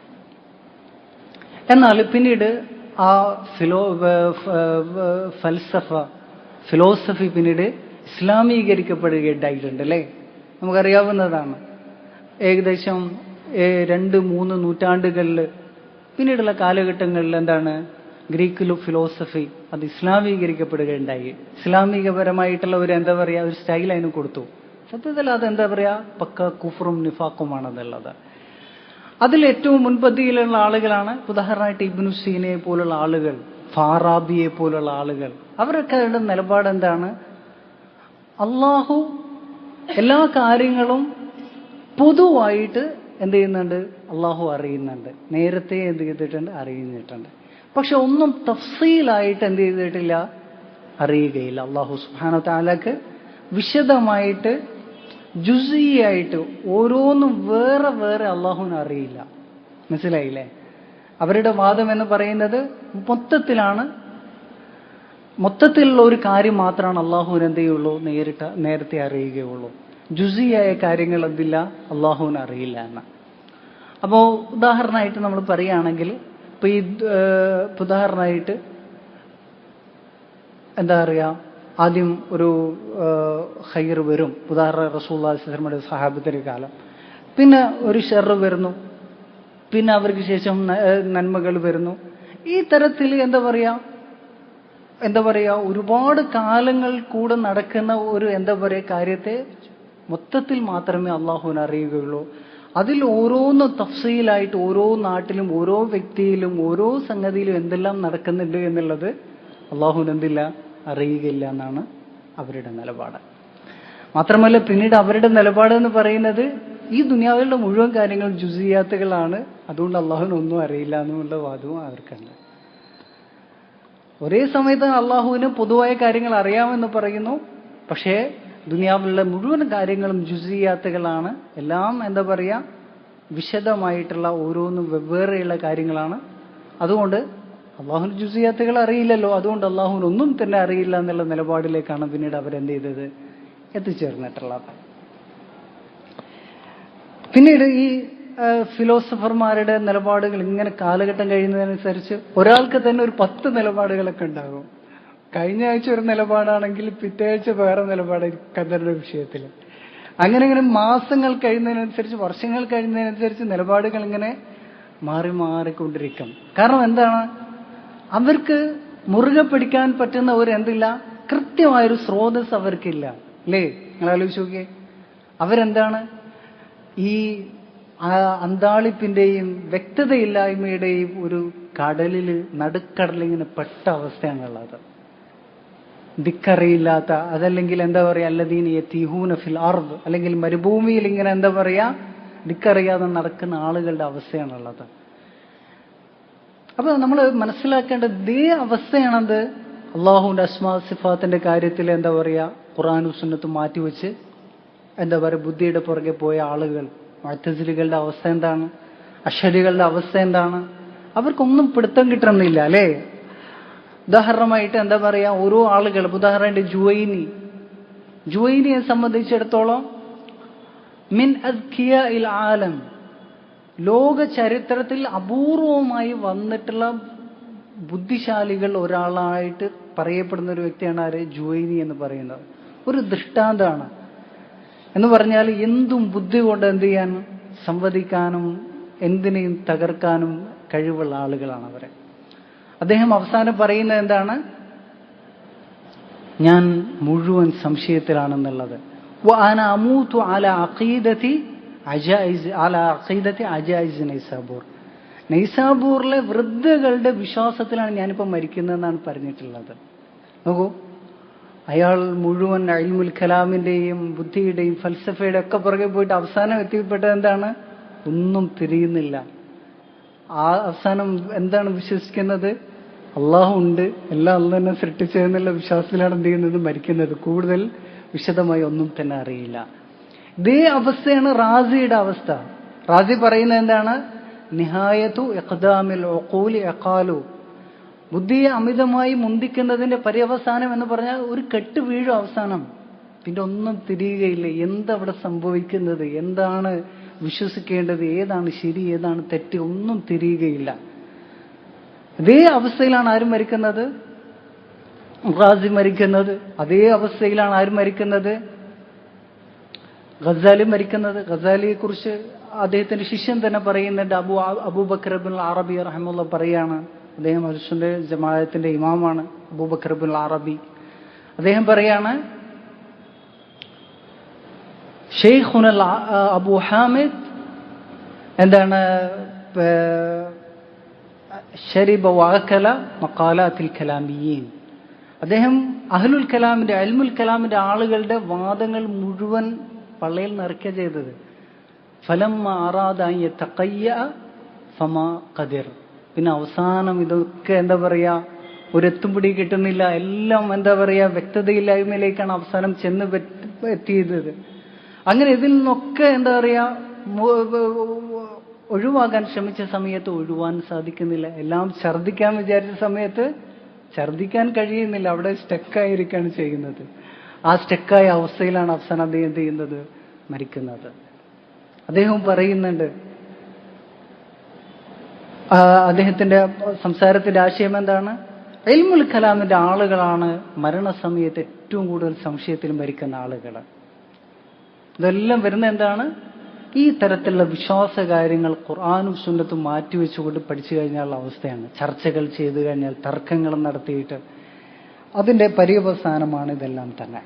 എന്നാൽ പിന്നീട് ആ ഫിലോസഫി പിന്നീട് ഇസ്ലാമീകരിക്കപ്പെടുകയുണ്ടായിട്ടുണ്ട് അല്ലേ, നമുക്കറിയാവുന്നതാണ്. ഏകദേശം 2-3 നൂറ്റാണ്ടുകളിൽ പിന്നീടുള്ള കാലഘട്ടങ്ങളിൽ ഗ്രീക്ക് ഫിലോസഫി അത് ഇസ്ലാമീകരിക്കപ്പെടുകയുണ്ടായി. ഇസ്ലാമികപരമായിട്ടുള്ള ഒരു ഒരു സ്റ്റൈൽ അതിന് കൊടുത്തു. സത്യത്തിൽ അത് പക്ക കുഫറും നിഫാഖുമാണെന്നുള്ളത്. അതിൽ ഏറ്റവും മുൻപന്തിയിലുള്ള ആളുകളാണ് ഉദാഹരണമായിട്ട് ഇബ്നു സീനയെ പോലുള്ള ആളുകൾ, ഫാറാബിയെ പോലുള്ള ആളുകൾ. അവരൊക്കെ നിലപാട് എന്താണ്? അള്ളാഹു എല്ലാ കാര്യങ്ങളും പൊതുവായിട്ട് എന്ത് ചെയ്യുന്നുണ്ട്? അള്ളാഹു അറിയുന്നുണ്ട്, നേരത്തെ എന്ത് ചെയ്തിട്ടുണ്ട്? അറിയുന്നിട്ടുണ്ട്. പക്ഷെ ഒന്നും തഫ്സീലായിട്ട് എന്ത് ചെയ്തിട്ടില്ല? അറിയുകയില്ല. അള്ളാഹു സുബ്ഹാനഹു വ തആലക്ക് വിശദമായിട്ട് ജുസിയായിട്ട് ഓരോന്നും വേറെ വേറെ അള്ളാഹുവിന് അറിയില്ല. മനസ്സിലായില്ലേ? അവരുടെ വാദം എന്ന് പറയുന്നത് മൊത്തത്തിലുള്ള ഒരു കാര്യം മാത്രമാണ് അള്ളാഹുവിന് എന്ത് ചെയ്യുള്ളൂ? നേരത്തെ അറിയുകയുള്ളൂ. ജുസിയായ കാര്യങ്ങൾ എന്തില്ല? അള്ളാഹുവിന് അറിയില്ല എന്ന്. അപ്പോൾ ഉദാഹരണമായിട്ട് നമ്മൾ പറയുകയാണെങ്കിൽ, ഇപ്പൊ ഈ ഉദാഹരണമായിട്ട് എന്താ പറയുക, ആദ്യം ഒരു ഖൈർ വരും, ഉദാഹരണം റസൂലുള്ളാഹി സ്വല്ലല്ലാഹു അലൈഹി വസല്ലമയുടെ സഹാബത്തിന്റെ കാലം. പിന്നെ ഒരു ഷർറ് വരുന്നു, പിന്നെ അവർക്ക് ശേഷം നന്മകൾ വരുന്നു. ഈ തരത്തിൽ എന്താ പറയാ ഒരുപാട് കാലങ്ങൾ കൂടെ നടക്കുന്ന ഒരു കാര്യത്തെ മൊത്തത്തിൽ മാത്രമേ അള്ളാഹുവിന് അറിയുകയുള്ളൂ. അതിൽ ഓരോന്ന് തഫ്സീലായിട്ട് ഓരോ നാട്ടിലും ഓരോ വ്യക്തിയിലും ഓരോ സംഗതിയിലും എന്തെല്ലാം നടക്കുന്നുണ്ട് എന്നുള്ളത് അള്ളാഹുവിന് എന്തില്ല? അറിയുകയില്ല എന്നാണ് അവരുടെ നിലപാട്. മാത്രമല്ല പിന്നീട് അവരുടെ നിലപാട് എന്ന് പറയുന്നത് ഈ ദുനിയാവിലുള്ള മുഴുവൻ കാര്യങ്ങളും ജുസിയാത്തുകളാണ്, അതുകൊണ്ട് അള്ളാഹുവിന് ഒന്നും അറിയില്ല എന്നുള്ള വാദവും അവർക്കുണ്ട്. ഒരേ സമയത്ത് അള്ളാഹുവിന് പൊതുവായ കാര്യങ്ങൾ അറിയാമെന്ന് പറയുന്നു, പക്ഷേ ദുനിയാവിലുള്ള മുഴുവൻ കാര്യങ്ങളും ജുസിയാത്തുകളാണ്, എല്ലാം എന്താ പറയുക വിശദമായിട്ടുള്ള ഓരോന്നും വെവ്വേറെയുള്ള കാര്യങ്ങളാണ്. അതുകൊണ്ട് അള്ളാഹുവിന് ജുസിയാത്തുകൾ അറിയില്ലല്ലോ, അതുകൊണ്ട് അള്ളാഹുവിന് ഒന്നും തന്നെ അറിയില്ല എന്നുള്ള നിലപാടിലേക്കാണ് പിന്നീട് അവരെന്ത് ചെയ്തത്? എത്തിച്ചേർന്നിട്ടുള്ളത്. പിന്നീട് ഈ ഫിലോസഫർമാരുടെ നിലപാടുകൾ ഇങ്ങനെ കാലഘട്ടം കഴിയുന്നതിനനുസരിച്ച് ഒരാൾക്ക് തന്നെ ഒരു 10 നിലപാടുകളൊക്കെ ഉണ്ടാകും. കഴിഞ്ഞ ആഴ്ച ഒരു നിലപാടാണെങ്കിൽ പിറ്റേ ആഴ്ച വേറെ നിലപാടായിരിക്കും ഖദറിന്റെ വിഷയത്തിൽ. അങ്ങനെ മാസങ്ങൾ കഴിയുന്നതിനനുസരിച്ച്, വർഷങ്ങൾ കഴിയുന്നതിനനുസരിച്ച് നിലപാടുകൾ ഇങ്ങനെ മാറിക്കൊണ്ടിരിക്കും. കാരണം എന്താണ്? അവർക്ക് മുറുകെ പിടിക്കാൻ പറ്റുന്ന ഒരു കൃത്യമായൊരു സ്രോതസ് അവർക്കില്ല. അല്ലേ? നിങ്ങൾ ആലോചിച്ച് നോക്കിയേ. അവരെന്താണ് ഈ അന്താളിപ്പിന്റെയും വ്യക്തതയില്ലായ്മയുടെയും ഒരു നടുക്കടലിങ്ങനെ പെട്ട അവസ്ഥയാണുള്ളത്. ദിക്കറിയില്ലാത്ത, അതല്ലെങ്കിൽ എന്താ പറയാ അല്ലദീന യതീഹൂന ഫിൽ അർദ്, അല്ലെങ്കിൽ മരുഭൂമിയിൽ ഇങ്ങനെ എന്താ പറയാ ദിക്കറിയാതെ നടക്കുന്ന ആളുകളുടെ അവസ്ഥയാണുള്ളത്. അപ്പൊ നമ്മൾ മനസ്സിലാക്കേണ്ട ഇതേ അവസ്ഥയാണത് അള്ളാഹുവിന്റെ അസ്മാ സിഫാത്തിന്റെ കാര്യത്തിൽ എന്താ പറയാ ഖുർആനും സുന്നത്തും മാറ്റിവെച്ച് എന്താ പറയുക ബുദ്ധിയുടെ പുറകെ പോയ ആളുകൾ. മുഅ്തസിലികളുടെ അവസ്ഥ എന്താണ്? അശ്അരികളുടെ അവസ്ഥ എന്താണ്? അവർക്കൊന്നും പിടുത്തം കിട്ടുന്നില്ല. അല്ലേ? ഉദാഹരണമായിട്ട് എന്താ പറയാ ഓരോ ആളുകൾ, ഉദാഹരണമായിട്ട് ജുവൈനിയെ സംബന്ധിച്ചിടത്തോളം മിൻ അദ്കിയാഇൽ ആലം, ലോക ചരിത്രത്തിൽ അപൂർവമായി വന്നിട്ടുള്ള ബുദ്ധിശാലികൾ ഒരാളായിട്ട് പറയപ്പെടുന്ന ഒരു വ്യക്തിയാണ് ആര്? ജുവൈനി എന്ന് പറയുന്നത്. ഒരു ദൃഷ്ടാന്തമാണ്. എന്ന് പറഞ്ഞാൽ എന്തും ബുദ്ധി കൊണ്ട് എന്ത് ചെയ്യാനും സംവദിക്കാനും എന്തിനേയും തകർക്കാനും കഴിവുള്ള ആളുകളാണ് അവരെ. അദ്ദേഹം അവസാനം പറയുന്നത് എന്താണ്? ഞാൻ മുഴുവൻ സംശയത്തിലാണെന്നുള്ളത്. വഅന അമൂതു അലാ അഖീദതി അജായിസ് നൈസാബൂർ. നൈസാബൂറിലെ വൃദ്ധകളുടെ വിശ്വാസത്തിലാണ് ഞാനിപ്പോൾ മരിക്കുന്നതെന്നാണ് പറഞ്ഞിട്ടുള്ളത്. നോക്കൂ, അയാൾ മുഴുവൻ ഇൽമുൽ കലാമിന്റെയും ബുദ്ധിയുടെയും ഫൽസഫയുടെ ഒക്കെ പുറകെ പോയിട്ട് അവസാനം എത്തിപ്പെട്ടത് എന്താണ്? ഒന്നും തിരിയുന്നില്ല. അവസാനം എന്താണ് വിശ്വസിക്കുന്നത്? അള്ളാഹു ഉണ്ട്, എല്ലാം അള്ളാഹു തന്നെ സൃഷ്ടിച്ചതെന്നുള്ള വിശ്വാസത്തിലാണ് എന്ത് ചെയ്യുന്നത്? മരിക്കുന്നത്. കൂടുതൽ വിശദമായി ഒന്നും തന്നെ അറിയില്ല. ഇതേ അവസ്ഥയാണ് റാസിയുടെ അവസ്ഥ. റാസി പറയുന്നത് എന്താണ്? നിഹായതു ഇഖ്ദാമിൽ ഉഖൂലി അഖാലു, ബുദ്ധിയെ അമിതമായി മുന്തിക്കുന്നതിന്റെ പര്യവസാനം എന്ന് പറഞ്ഞാൽ ഒരു കെട്ട് വീഴും അവസാനം. പിന്നെ ഒന്നും തിരിയുകയില്ല. എന്തവിടെ സംഭവിക്കുന്നത്, എന്താണ് വിശ്വസിക്കേണ്ടത്, ഏതാണ് ശരി, ഏതാണ് തെറ്റ്, ഒന്നും തിരിയുകയില്ല. ഇതേ അവസ്ഥയിലാണ് ആരും മരിക്കുന്നത്? റാസി മരിക്കുന്നത്. അതേ അവസ്ഥയിലാണ് ആരും മരിക്കുന്നത്? ഗസാലി മരിക്കുന്നത്. ഗസാലിയെ കുറിച്ച് അദ്ദേഹത്തിന്റെ ശിഷ്യൻ തന്നെ പറയുന്നുണ്ട്. അബൂബക്കർ ഇബ്നുൽ അറബി റഹിമഹുല്ലാഹ് പറയാണ്, അദ്ദേഹം അഹ്ലുസുന്നത്തിന്റെ ജമാഅത്തിന്റെ ഇമാമാണ് അബൂബക്കർ ഇബ്നുൽ അറബി. അദ്ദേഹം പറയാണ്, ഷെയ്ഖുന അബൂ ഹാമിദ് എന്താണ് ശരിബ വാക്കല മക്കാലാത്തിൽ കലാമിയീൻ. അദ്ദേഹം അഹ്ലുൽ കലാമിന്റെ ഇൽമുൽ കലാമിന്റെ ആളുകളുടെ വാദങ്ങൾ മുഴുവൻ പള്ളയിൽ നിറയ്ക്കുക ചെയ്തത്. ഫലമ്മ അറാദ അൻ യതഖയ്യ ഫമാ ഖദിർ. പിന്നെ അവസാനം ഇതൊക്കെ എന്താ പറയാ, ഒരെത്തും പിടി കിട്ടുന്നില്ല, എല്ലാം എന്താ പറയാ വ്യക്തതയില്ലായ്മയിലേക്കാണ് അവസാനം ചെന്ന് എത്തിയത്. അങ്ങനെ ഇതിൽ നിന്നൊക്കെ എന്താ പറയാ ഒഴിവാകാൻ ശ്രമിച്ച സമയത്ത് ഒഴിവാൻ സാധിക്കുന്നില്ല. എല്ലാം ഛർദിക്കാൻ വിചാരിച്ച സമയത്ത് ഛർദിക്കാൻ കഴിയുന്നില്ല, അവിടെ സ്റ്റക്കായിരിക്കാണ് ചെയ്യുന്നത്. ആ സ്റ്റക്കായ അവസ്ഥയിലാണ് അവസാനം അദ്ദേഹം എന്ത് ചെയ്യുന്നത്, മരിക്കുന്നത്. അദ്ദേഹം പറയുന്നുണ്ട്, അദ്ദേഹത്തിന്റെ സംസാരത്തിന്റെ ആശയം എന്താണ്, ഇൽമുൽ കലാമിന്റെ ആളുകളാണ് മരണസമയത്ത് ഏറ്റവും കൂടുതൽ സംശയത്തിൽ മരിക്കുന്ന ആളുകൾ. ഇതെല്ലാം വരുന്ന എന്താണ്, ഈ തരത്തിലുള്ള വിശ്വാസ കാര്യങ്ങൾ ഖുർആനും സുന്നത്തും മാറ്റിവെച്ചുകൊണ്ട് പഠിച്ചു കഴിഞ്ഞാലുള്ള അവസ്ഥയാണ്. ചർച്ചകൾ ചെയ്തു കഴിഞ്ഞാൽ, തർക്കങ്ങൾ നടത്തിയിട്ട് അതിന്റെ പര്യവസാനമാണ് ഇതെല്ലാം തന്നെ.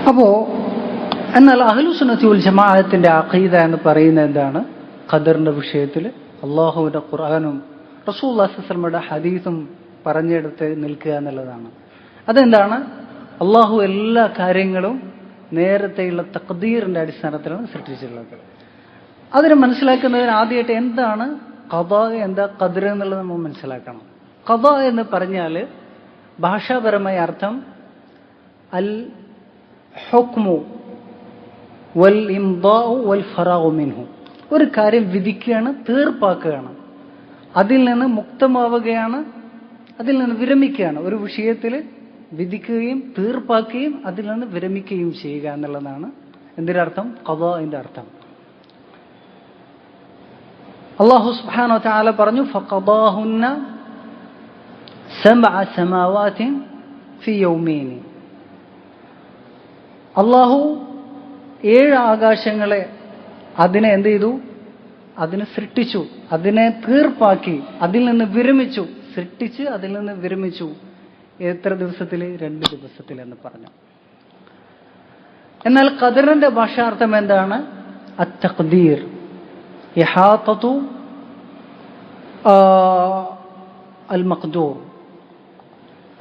അപ്പോ എന്നാൽ അഹ്ലുസുന്നത്തി വൽ ജമാഅത്തിന്റെ അഖീദ എന്ന് പറയുന്നത് എന്താണ്, ഖദറിന്റെ വിഷയത്തിൽ അള്ളാഹുവിന്റെ ഖുർആനും റസൂലുള്ളാഹി സ്വല്ലല്ലാഹു അലൈഹി വസല്ലമയുടെ ഹദീസും പറഞ്ഞെടുത്ത് നിൽക്കുക എന്നുള്ളതാണ്. അതെന്താണ്, അള്ളാഹു എല്ലാ കാര്യങ്ങളും നേരത്തെയുള്ള തഖ്ദീറിന്റെ അടിസ്ഥാനത്തിലാണ് സൃഷ്ടിച്ചിട്ടുള്ളത്. അതിനെ മനസ്സിലാക്കുന്നതിന് ആദ്യമായിട്ട് എന്താണ് ഖദാ, എന്താ ഖദർ എന്നുള്ളത് നമ്മൾ മനസ്സിലാക്കണം. ഖദാ എന്ന് പറഞ്ഞാൽ ഭാഷാപരമായ അർത്ഥം അൽ ഹുക്മു വൽ ഇംദാഉ വൽ ഫറാഉ മിൻഹു. ഒരു കാര്യം വിധിക്കുകയാണ്, തീർപ്പാക്കുകയാണ്, അതിൽ നിന്ന് മുക്തമാവുകയാണ്, അതിൽ നിന്ന് വിരമിക്കുകയാണ്. ഒരു വിഷയത്തിൽ വിധിക്കുകയും തീർപ്പാക്കുകയും അതിൽ നിന്ന് വിരമിക്കുകയും ചെയ്യുക എന്നുള്ളതാണ് എന്തിന്റെ അർത്ഥം, ഖദാഇന്റെ അർത്ഥം. അല്ലാഹു സുബ്ഹാനഹു വ തആല പറഞ്ഞു, ഫഖദാഹുന്ന സബ്അ സമാവാതിൻ ഫി യൗമൈൻ. അല്ലാഹു 7 ആകാശങ്ങളെ അതിനെ എന്ത് ചെയ്തു, അതിനെ സൃഷ്ടിച്ചു, അതിനെ തീർപ്പാക്കി, അതിൽ നിന്ന് വിരമിച്ചു. സൃഷ്ടിച്ച് അതിൽ നിന്ന് വിരമിച്ചു. എത്ര ദിവസത്തിൽ? 2 ദിവസത്തിൽ എന്ന് പറഞ്ഞു. എന്നാൽ ഖദറിന്റെ ഭാഷാർത്ഥം എന്താണ്, അത്തഖ്ദീർ, ഇഹാതതു അൽ മഖ്ദൂർ.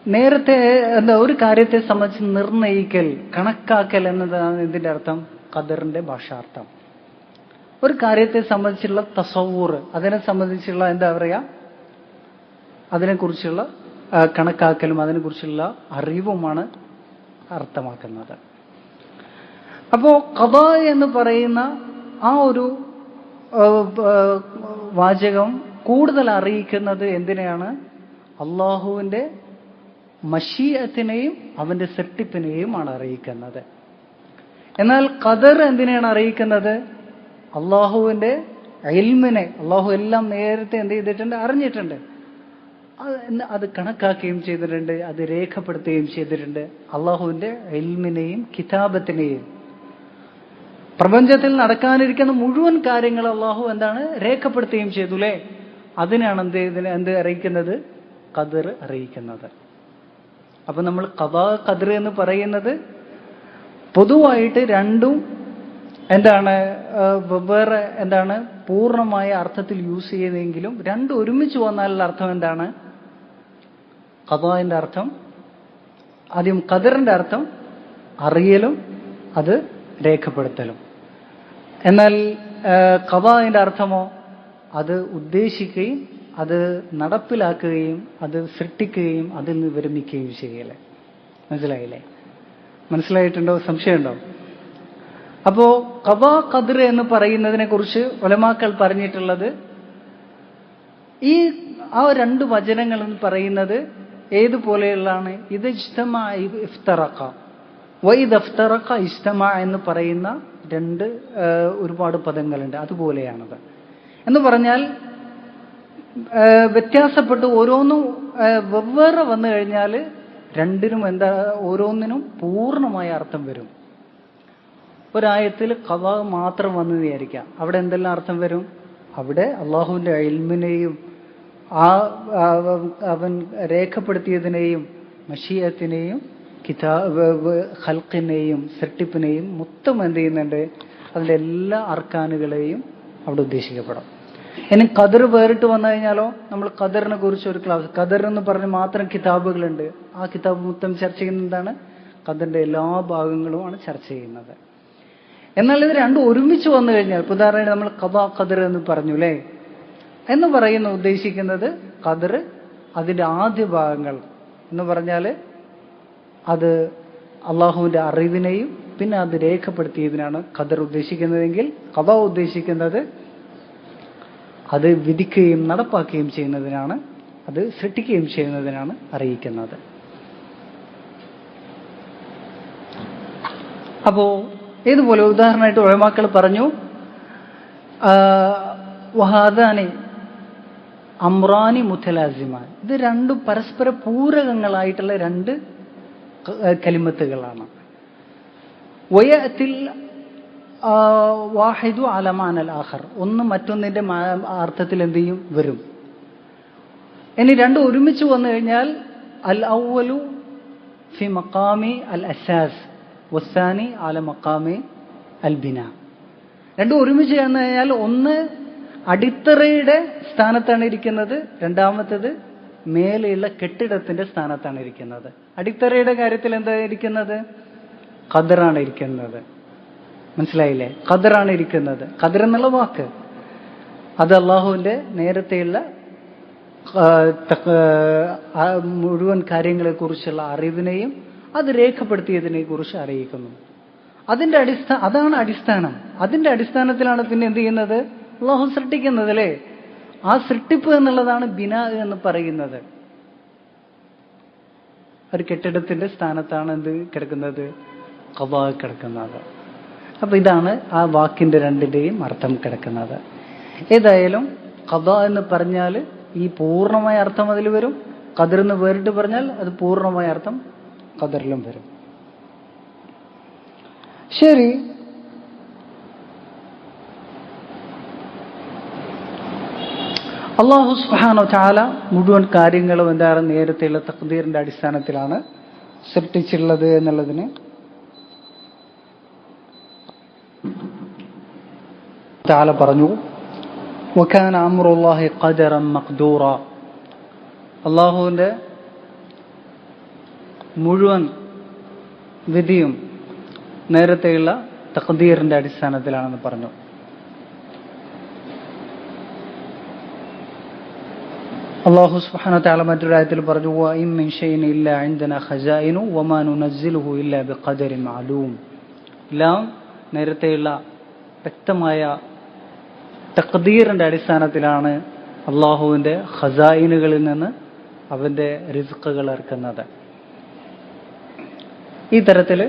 നേരത്തെ എന്താ, ഒരു കാര്യത്തെ സംബന്ധിച്ച് നിർണയിക്കൽ, കണക്കാക്കൽ എന്നതാണ് ഇതിന്റെ അർത്ഥം, ഖദറിന്റെ ഭാഷാർത്ഥം. ഒരു കാര്യത്തെ സംബന്ധിച്ചുള്ള തസവൂർ, അതിനെ സംബന്ധിച്ചുള്ള എന്താ പറയാ, അതിനെക്കുറിച്ചുള്ള കണക്കാക്കലും അതിനെക്കുറിച്ചുള്ള അറിവുമാണ് അർത്ഥമാക്കുന്നത്. അപ്പോ ഖദാ എന്ന് പറയുന്ന ആ ഒരു വാചകം കൂടുതൽ അറിയിക്കുന്നത് എന്തിനെയാണ്, അള്ളാഹുവിന്റെ മശീഅത്തിനെയും അവന്റെ സൃഷ്ടിപ്പിനെയുമാണ് അറിയിക്കുന്നത്. എന്നാൽ ഖദർ എന്തിനെയാണ് അറിയിക്കുന്നത്, അള്ളാഹുവിന്റെ ഇൽമിനെ. അള്ളാഹു എല്ലാം നേരത്തെ എന്ത് ചെയ്തിട്ടുണ്ട്, അറിഞ്ഞിട്ടുണ്ട്, അത് കണക്കാക്കുകയും ചെയ്തിട്ടുണ്ട്, അത് രേഖപ്പെടുത്തുകയും ചെയ്തിട്ടുണ്ട്. അള്ളാഹുവിന്റെ ഇൽമിനെയും കിതാബത്തിനെയും, പ്രപഞ്ചത്തിൽ നടക്കാനിരിക്കുന്ന മുഴുവൻ കാര്യങ്ങൾ അള്ളാഹു എന്താണ് രേഖപ്പെടുത്തുകയും ചെയ്തു അല്ലേ. അതിനാണ് എന്ത് അറിയിക്കുന്നത്, ഖദർ അറിയിക്കുന്നത്. അപ്പൊ നമ്മൾ ഖദാ ഖദർ എന്ന് പറയുന്നത് പൊതുവായിട്ട് രണ്ടും എന്താണ് വെവ്വേറെ എന്താണ് പൂർണ്ണമായ അർത്ഥത്തിൽ യൂസ് ചെയ്തെങ്കിലും രണ്ടും ഒരുമിച്ച് വന്നാലുള്ള അർത്ഥം എന്താണ്, ഖദാഇന്റെ അർത്ഥം ആദ്യം, ഖദറിന്റെ അർത്ഥം അറിയലും അത് രേഖപ്പെടുത്തലും. എന്നാൽ ഖദാഇന്റെ അർത്ഥമോ അത് ഉദ്ദേശിക്കുകയും അത് നടപ്പിലാക്കുകയും അത് സൃഷ്ടിക്കുകയും അതിൽ നിന്ന് വിരമിക്കുകയും ചെയ്യലേ. മനസ്സിലായില്ലേ? മനസ്സിലായിട്ടുണ്ടോ? സംശയമുണ്ടോ? അപ്പോ ഖദാ ഖദർ എന്ന് പറയുന്നതിനെ കുറിച്ച് ഉലമാക്കൾ പറഞ്ഞിട്ടുള്ളത്, ഈ ആ 2 വചനങ്ങൾ എന്ന് പറയുന്നത് ഏതുപോലെയുള്ളതാണ്, ഇത് ഇജ്തമാ ഇഫ്തറഖ വഇദ ഇഫ്തറഖ ഇജ്തമാ എന്ന് പറയുന്ന 2 ഒരുപാട് പദങ്ങളുണ്ട്. അതുപോലെയാണത്. എന്ന് പറഞ്ഞാൽ വ്യത്യാസപ്പെട്ട് ഓരോന്നും വെവ്വേറെ വന്നു കഴിഞ്ഞാൽ രണ്ടിനും എന്താ, ഓരോന്നിനും പൂർണ്ണമായ അർത്ഥം വരും. ഒരായത്തിൽ ഖദാ മാത്രം വന്നു വിചാരിക്കാം, അവിടെ എന്തെല്ലാം അർത്ഥം വരും, അവിടെ അള്ളാഹുവിൻ്റെ ഇൽമിനെയും അവൻ രേഖപ്പെടുത്തിയതിനെയും മശീഅത്തിനെയും ഖൽഖിനെയും സൃഷ്ടിപ്പിനെയും മൊത്തം എന്ത് ചെയ്യുന്നുണ്ട്, അതിൻ്റെ എല്ലാ അർക്കാനുകളെയും അവിടെ ഉദ്ദേശിക്കപ്പെടും. ഇനി ഖദർ വേറിട്ട് വന്നു കഴിഞ്ഞാലോ, നമ്മൾ ഖദറിനെ കുറിച്ച് ഒരു ക്ലാസ്, ഖദർ എന്ന് പറഞ്ഞ് മാത്രം കിതാബുകളുണ്ട്. ആ കിതാബ് മൊത്തം ചർച്ച ചെയ്യുന്നത് എന്താണ്? ഖദറിന്റെ എല്ലാ ഭാഗങ്ങളുമാണ് ചർച്ച ചെയ്യുന്നത്. എന്നാൽ ഇത് രണ്ടും ഒരുമിച്ച് വന്നു കഴിഞ്ഞാൽ, ഉദാഹരണത്തിന് നമ്മൾ ഖദാ ഖദർ എന്ന് പറഞ്ഞു അല്ലേ, എന്ന് പറയുന്ന ഉദ്ദേശിക്കുന്നത് ഖദർ അതിൻ്റെ ആദ്യ ഭാഗങ്ങൾ എന്ന് പറഞ്ഞാൽ അത് അള്ളാഹുവിൻ്റെ അറിവിനെയും പിന്നെ അത് രേഖപ്പെടുത്തിയതിനാണ് ഖദർ ഉദ്ദേശിക്കുന്നതെങ്കിൽ, ഖദാ ഉദ്ദേശിക്കുന്നത് അത് വിധിക്കുകയും നടപ്പാക്കുകയും ചെയ്യുന്നതിനാണ്, അത് സൃഷ്ടിക്കുകയും ചെയ്യുന്നതിനാണ് അറിയിക്കുന്നത്. അപ്പോ ഇതുപോലെ ഉദാഹരണമായിട്ട് ഉലമാക്കൾ പറഞ്ഞു, വഹാദാനി അമ്രാനി മുത്തലാസിമാൻ, ഇത് രണ്ടും പരസ്പര പൂരകങ്ങളായിട്ടുള്ള രണ്ട് കലിമത്തുകളാണ്. വയത്തിൽ വാഹിദു അലമാനൽ ആഖർ, ഒന്ന് മറ്റൊന്നിന്റെ അർത്ഥത്തിൽ എന്ത് ചെയ്യും, വരും. ഇനി രണ്ടും ഒരുമിച്ച് വന്നു കഴിഞ്ഞാൽ അൽ അവ്വലു ഫി മഖാമി അൽ അസാസ് വസ്സാനി അല മഖാമി അൽ ബിന. രണ്ടും ഒരുമിച്ച് വന്നു കഴിഞ്ഞാൽ ഒന്ന് അടിത്തറയുടെ സ്ഥാനത്താണ് ഇരിക്കുന്നത്, രണ്ടാമത്തേത് മേലെയുള്ള കെട്ടിടത്തിന്റെ സ്ഥാനത്താണ് ഇരിക്കുന്നത്. അടിത്തറയുടെ കാര്യത്തിൽ എന്താ ഇരിക്കുന്നത്? ഖദറാണ് ഇരിക്കുന്നത്. മനസ്സിലായില്ലേ? ഖദറാണ് ഇരിക്കുന്നത്. ഖദർ എന്നുള്ള വാക്ക് അത് അള്ളാഹുവിന്റെ നേരത്തെയുള്ള മുഴുവൻ കാര്യങ്ങളെക്കുറിച്ചുള്ള അറിവിനെയും അത് രേഖപ്പെടുത്തിയതിനെ കുറിച്ച് അറിയിക്കുന്നു. അതാണ് അടിസ്ഥാനം. അതിന്റെ അടിസ്ഥാനത്തിലാണ് പിന്നെ എന്ത് ചെയ്യുന്നത്? അള്ളാഹു സൃഷ്ടിക്കുന്നത് അല്ലേ? ആ സൃഷ്ടിപ്പ് എന്നുള്ളതാണ് ബിനാ എന്ന് പറയുന്നത്. ഒരു കെട്ടിടത്തിന്റെ സ്ഥാനത്താണ് എന്ത് കിടക്കുന്നത്? ഖദാ കിടക്കുന്നത്. അപ്പൊ ഇതാണ് ആ വാക്കിന്റെ രണ്ടിന്റെയും അർത്ഥം കിടക്കുന്നത്. ഏതായാലും ഖദാ എന്ന് പറഞ്ഞാൽ ഈ പൂർണ്ണമായ അർത്ഥം അതിൽ വരും. ഖദർ എന്ന് വേറിട്ട് പറഞ്ഞാൽ അത് പൂർണ്ണമായ അർത്ഥം ഖദറിലും വരും. ശരി, അല്ലാഹു സുബ്ഹാനഹു വ തആല മുഴുവൻ കാര്യങ്ങളും എന്താണ് നേരത്തെയുള്ള തഖ്ദീറിന്റെ അടിസ്ഥാനത്തിലാണ് സൃഷ്ടിച്ചിട്ടുള്ളത് എന്നുള്ളതിന് തആല പറഞ്ഞു, വകാന അംറുല്ലാഹി ഖദറൻ മഖ്ദൂറ. അല്ലാഹുവിന്റെ മുഴുവൻ വിധിയും നേരത്തെയുള്ള തഖ്ദീറിന്റെ അടിസ്ഥാനത്തിലാണെന്ന് പറഞ്ഞു. അല്ലാഹു സുബ്ഹാനഹു വ തആല മറ്റൊരു ആയത്തിൽ പറഞ്ഞു, വഇൻ മിൻ ഷൈഇൻ ഇല്ലാ ഇൻദനാ ഖസാഇനു വമാ നുനസ്സിലുഹു ഇല്ലാ ബിഖദരിൻ മഅലൂം. എല്ലാം നേരത്തെയുള്ള വ്യക്തമായ തഖ്ദീറിന്റെ അടിസ്ഥാനത്തിലാണ് അള്ളാഹുവിന്റെ ഖസായിനുകളിൽ നിന്ന് അവന്റെ റിസ്ഖുകൾ ഇറക്കുന്നത്. ഈ തരത്തിൽ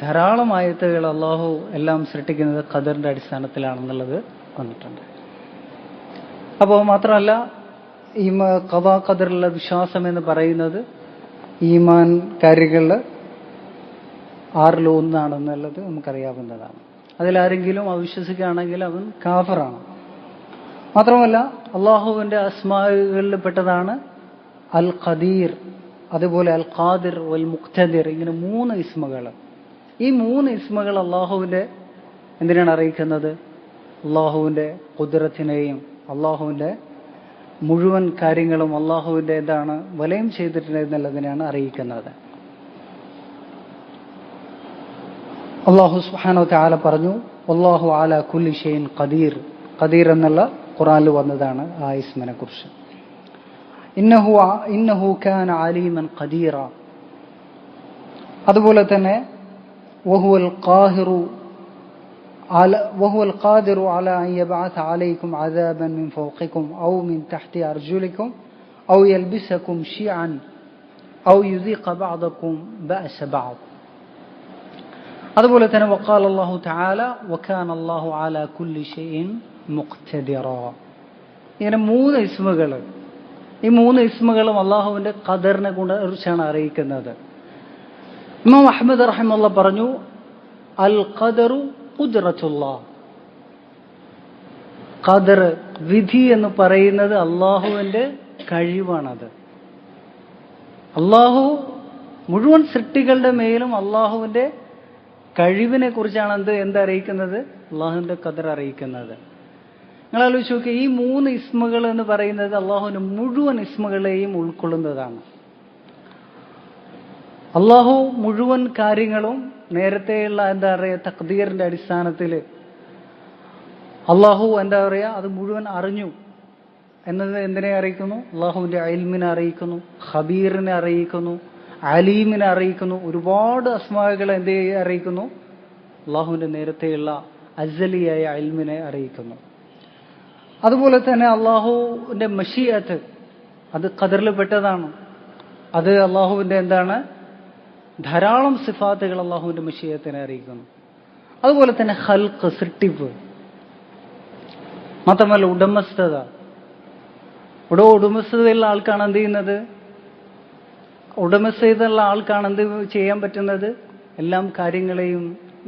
ധാരാളം ആയത്തുകൾ അള്ളാഹു എല്ലാം സൃഷ്ടിക്കുന്നത് ഖദറിന്റെ അടിസ്ഥാനത്തിലാണെന്നുള്ളത് വന്നിട്ടുണ്ട്. അപ്പോൾ മാത്രമല്ല ഈ ഖദാ ഖദറിലുള്ള വിശ്വാസം എന്ന് പറയുന്നത് ഈമാൻ കാര്യങ്ങളിൽ 6 ഒന്നാണെന്നുള്ളത് നമുക്കറിയാവുന്നതാണ്. അതിലാരെങ്കിലും അവിശ്വസിക്കുകയാണെങ്കിൽ അവൻ കാഫറാണ്. മാത്രമല്ല അള്ളാഹുവിന്റെ അസ്മാകളിൽ പെട്ടതാണ് അൽ ഖദീർ, അതുപോലെ അൽ ഖാദിർ വൽ മുഖ്തദിർ, ഇങ്ങനെ 3 ഇസ്മുകൾ. ഈ 3 ഇസ്മുകൾ അള്ളാഹുവിന്റെ എന്തിനാണ് അറിയിക്കുന്നത്? അള്ളാഹുവിന്റെ ഖുദ്റത്തിനെയും അള്ളാഹുവിന്റെ മുഴുവൻ കാര്യങ്ങളും അള്ളാഹുവിന്റെ എന്താണ് വലയം ചെയ്തിട്ടുണ്ട് എന്നുള്ളതിനെയാണ് അറിയിക്കുന്നത്. അല്ലാഹു സുബ്ഹാനഹു വ തആല പറഞ്ഞു, വല്ലാഹു അലാ കുല്ലി ഷൈഇൻ ഖദീർ. ഖദീർ എന്നുള്ള ഖുർആനിൽ വന്നതാണ് ആ ഇസ്മിനെ കുറിച്ച്. ഇന്നഹു കാന അലീമൻ ഖദീറ. അതുപോലെ തന്നെ വഹുവൽ ഖാദിറു അലാ അൻ യബ്അസ അലൈക്കും അദാബൻ മിൻ ഫൗഖിക്കും ഔ മിൻ തഹ്തി അർജുലിക്കും ഔ യൽബിസക്കും ശിഅൻ ഔ യുദീഖ ബഅദക്കും ബഅസ ബഅദ്. അതുപോലെ തന്നെ വഖാല അല്ലാഹു തആല വകാന അല്ലാഹു അലാ കുല്ലി ഷൈഇൻ മുഖ്തദിറ. ഇങ്ങനെ 3 ഇസ്മുകൾ. ഈ 3 ഇസ്മുകളും അള്ളാഹുവിന്റെ ഖദറിനെ കുറിച്ചാണ് അറിയിക്കുന്നത്. ഇമാം അഹ്മദ് റഹിമഹുല്ലാഹ് പറഞ്ഞു, അൽ ഖദറു ഖുദ്റത്തുല്ലാഹ്. ഖദർ, വിധി എന്ന് പറയുന്നത് അള്ളാഹുവിന്റെ കഴിവാണത്. അള്ളാഹു മുഴുവൻ സൃഷ്ടികളുടെ മേലും അള്ളാഹുവിന്റെ കഴിവിനെ കുറിച്ചാണ് എന്തറിയിക്കുന്നത്? അള്ളാഹുവിന്റെ ഖദർ അറിയിക്കുന്നത്. നിങ്ങൾ ആലോചിച്ച് നോക്കുക, ഈ 3 ഇസ്മുകൾ എന്ന് പറയുന്നത് അള്ളാഹുവിന്റെ മുഴുവൻ ഇസ്മുകളെയും ഉൾക്കൊള്ളുന്നതാണ്. അള്ളാഹു മുഴുവൻ കാര്യങ്ങളും നേരത്തെയുള്ള തഖ്ദീറിന്റെ അടിസ്ഥാനത്തിൽ അള്ളാഹു അത് മുഴുവൻ അറിഞ്ഞു എന്നത് എന്തിനെ അറിയിക്കുന്നു? അള്ളാഹുവിന്റെ ഇൽമിനെ അറിയിക്കുന്നു, ഖബീറിനെ അറിയിക്കുന്നു, അലീമിനെ അറിയിക്കുന്നു. ഒരുപാട് അസ്മാകൾ അറിയിക്കുന്നു? അള്ളാഹുവിന്റെ നേരത്തെയുള്ള അസലിയായ ഇൽമിനെ അറിയിക്കുന്നു. അതുപോലെ തന്നെ അള്ളാഹുവിന്റെ മശീഅത്ത്, അത് ഖദറിൽ പെട്ടതാണ്. അത് അള്ളാഹുവിന്റെ ധാരാളം സിഫാത്തുകൾ അള്ളാഹുവിന്റെ മശീഅത്തിനെ അറിയിക്കുന്നു. അതുപോലെ തന്നെ ഖൽഖ്, സൃഷ്ടിപ്പ്, മാത്രമല്ല ഉടമസ്ഥത. ഉടമസ്ഥതയുള്ള ആൾക്കാണ് എന്ത് ചെയ്യുന്നത്? ഉടമസ്ഥതയുള്ള ആൾക്കാണ് എന്ത് ചെയ്യാൻ പറ്റുന്നത്? എല്ലാം കാര്യങ്ങളെയും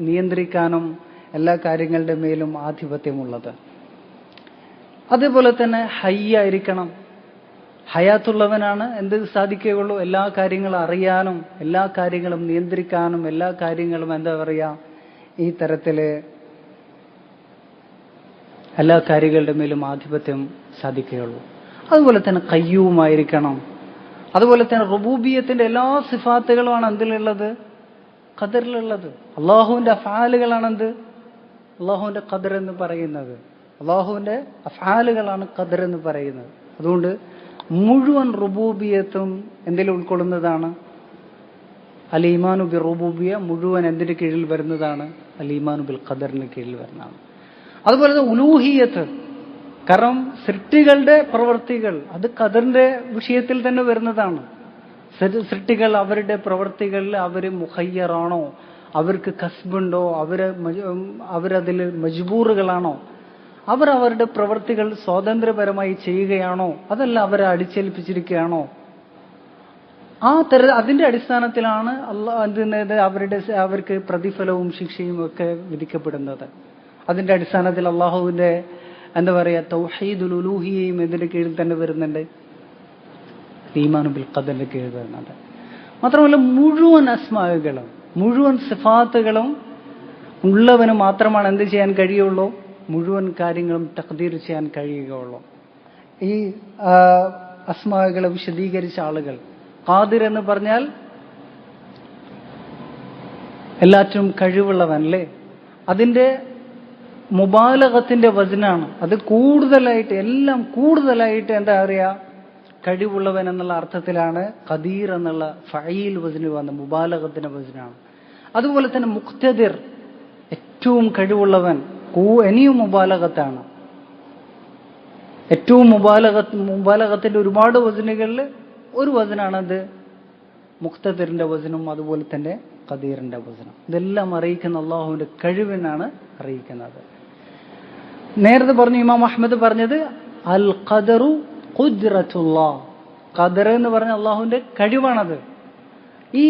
നിയന്ത്രിക്കാനും എല്ലാ കാര്യങ്ങളുടെ മേലും ആധിപത്യമുള്ളത്. അതേപോലെ തന്നെ ഹയ്യായിരിക്കണം. ഹയാത്തുള്ളവനാണ് എന്ത് സാധിക്കുകയുള്ളൂ? എല്ലാ കാര്യങ്ങളും അറിയാനും എല്ലാ കാര്യങ്ങളും നിയന്ത്രിക്കാനും എല്ലാ കാര്യങ്ങളും ഈ തരത്തില് എല്ലാ കാര്യങ്ങളുടെ മേലും ആധിപത്യം സാധിക്കുകയുള്ളൂ. അതുപോലെ തന്നെ ഖയ്യൂമായിരിക്കണം. അതുപോലെ തന്നെ റുബൂബിയത്തിന്റെ എല്ലാ സിഫാത്തുകളുമാണ് എന്തിലുള്ളത്? ഖദറിലുള്ളത്. അള്ളാഹുവിന്റെ അഫ്ആലുകളാണ് അള്ളാഹുവിന്റെ ഖദർ എന്ന് പറയുന്നത്. അള്ളാഹുവിന്റെ അഫ്ആലുകളാണ് ഖദർ എന്ന് പറയുന്നത്. അതുകൊണ്ട് മുഴുവൻ റുബൂബിയത്തും എന്തിൽ ഉൾക്കൊള്ളുന്നതാണ്? അൽ ഈമാനു ബിർ റുബൂബിയ മുഴുവൻ എന്തിന്റെ കീഴിൽ വരുന്നതാണ്? അൽ ഈമാനു ബിൽ ഖദറിന് കീഴിൽ വരുന്നതാണ്. അതുപോലെ തന്നെ ഉലൂഹിയത്ത്, കാരണം സൃഷ്ടികളുടെ പ്രവൃത്തികൾ അത് ഖദറിന്റെ വിഷയത്തിൽ തന്നെ വരുന്നതാണ്. സൃഷ്ടികൾ അവരുടെ പ്രവൃത്തികളിൽ അവര് മുഖയ്യറാണോ, അവർക്ക് കസ്ബുണ്ടോ, അവരതിൽ മജ്ബൂറുകളാണോ, അവരുടെ പ്രവൃത്തികൾ സ്വാതന്ത്ര്യപരമായി ചെയ്യുകയാണോ, അതല്ല അവരെ അടിച്ചേൽപ്പിച്ചിരിക്കുകയാണോ, അതിന്റെ അടിസ്ഥാനത്തിലാണ് അവർക്ക് പ്രതിഫലവും ശിക്ഷയും ഒക്കെ വിധിക്കപ്പെടുന്നത്. അതിന്റെ അടിസ്ഥാനത്തിൽ അള്ളാഹുവിന്റെ തൗഹീദുൽ ഉലൂഹിയയും ഇതിന്റെ കീഴിൽ തന്നെ വരുന്നുണ്ട്, ഈമാനു ബിൽ ഖദറിന്റെ കീഴിൽ വരുന്നുണ്ട്. മാത്രമല്ല മുഴുവൻ അസ്മാകളും മുഴുവൻ സിഫാത്തുകളും ഉള്ളവന് മാത്രമാണ് എന്ത് ചെയ്യാൻ കഴിയുള്ളൂ? മുഴുവൻ കാര്യങ്ങളും തഖ്ദീർ ചെയ്യാൻ കഴിയുകയുള്ളൂ. ഈ അസ്മാകളെ വിശദീകരിച്ച ആളുകൾ ഖാദിർ എന്ന് പറഞ്ഞാൽ എല്ലാറ്റിനും കഴിവുള്ളവൻ അല്ലേ? അതിന്റെ മുബാലഗത്തിന്റെ വസ്നാണ്. അത് കൂടുതലായിട്ട് എല്ലാം കൂടുതലായിട്ട് കഴിവുള്ളവൻ എന്നുള്ള അർത്ഥത്തിലാണ് ഖദീർ എന്നുള്ള ഫഈൽ വസ്നിൽ വന്ന മുബാലഗത്തിന്റെ വസ്നാണ്. അതുപോലെ തന്നെ മുഖ്തദിർ, ഏറ്റവും കഴിവുള്ളവൻ, ഇനിയും മുബാലഗത്താണ്. ഏറ്റവും മുബാലഗത്തിന്റെ ഒരുപാട് വസ്നുകളിൽ ഒരു വസ്നാണത് മുഖ്തദിറിന്റെ വസ്നും അതുപോലെ തന്നെ ഖദീറിന്റെ വസ്നം. ഇതെല്ലാം അറിയിക്കുന്ന അള്ളാഹുവിന്റെ കഴിവിനാണ് അറിയിക്കുന്നത്. നേരത്തെ പറഞ്ഞു ഇമാം അഹ്മദ് പറഞ്ഞത് അൽ ഖദറു ഖുദ്റത്തുല്ലാഹ്, ഖദർ എന്ന് പറഞ്ഞ അള്ളാഹുവിന്റെ കഴിവാണത്. ഈ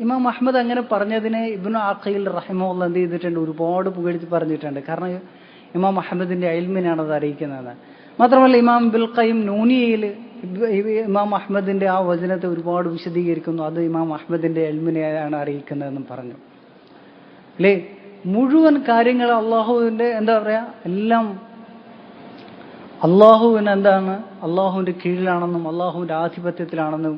ഇമാം അഹ്മദ് അങ്ങനെ പറഞ്ഞതിനെ ഇബ്നു അഖീൽ റഹിമഹുല്ലാഹ് എന്ത് ചെയ്തിട്ടുണ്ട്? ഒരുപാട് പുകഴ്ത്തി പറഞ്ഞിട്ടുണ്ട്. കാരണം ഇമാം അഹ്മദിന്റെ ഇൽമിനാണ് അത് അറിയിക്കുന്നത്. മാത്രമല്ല ഇമാം ഇബ്നുൽ ഖയ്യിം നൂനിയയിൽ ഇമാം അഹ്മദിന്റെ ആ വചനത്തെ ഒരുപാട് വിശദീകരിക്കുന്നു. അത് ഇമാം അഹ്മദിന്റെ ഇൽമിനെയാണ് അറിയിക്കുന്നതെന്നും പറഞ്ഞു അല്ലേ? മുഴുവൻ കാര്യങ്ങൾ അള്ളാഹുവിന്റെ എല്ലാം അള്ളാഹുവിന് അള്ളാഹുവിന്റെ കീഴിലാണെന്നും അള്ളാഹുവിന്റെ ആധിപത്യത്തിലാണെന്നും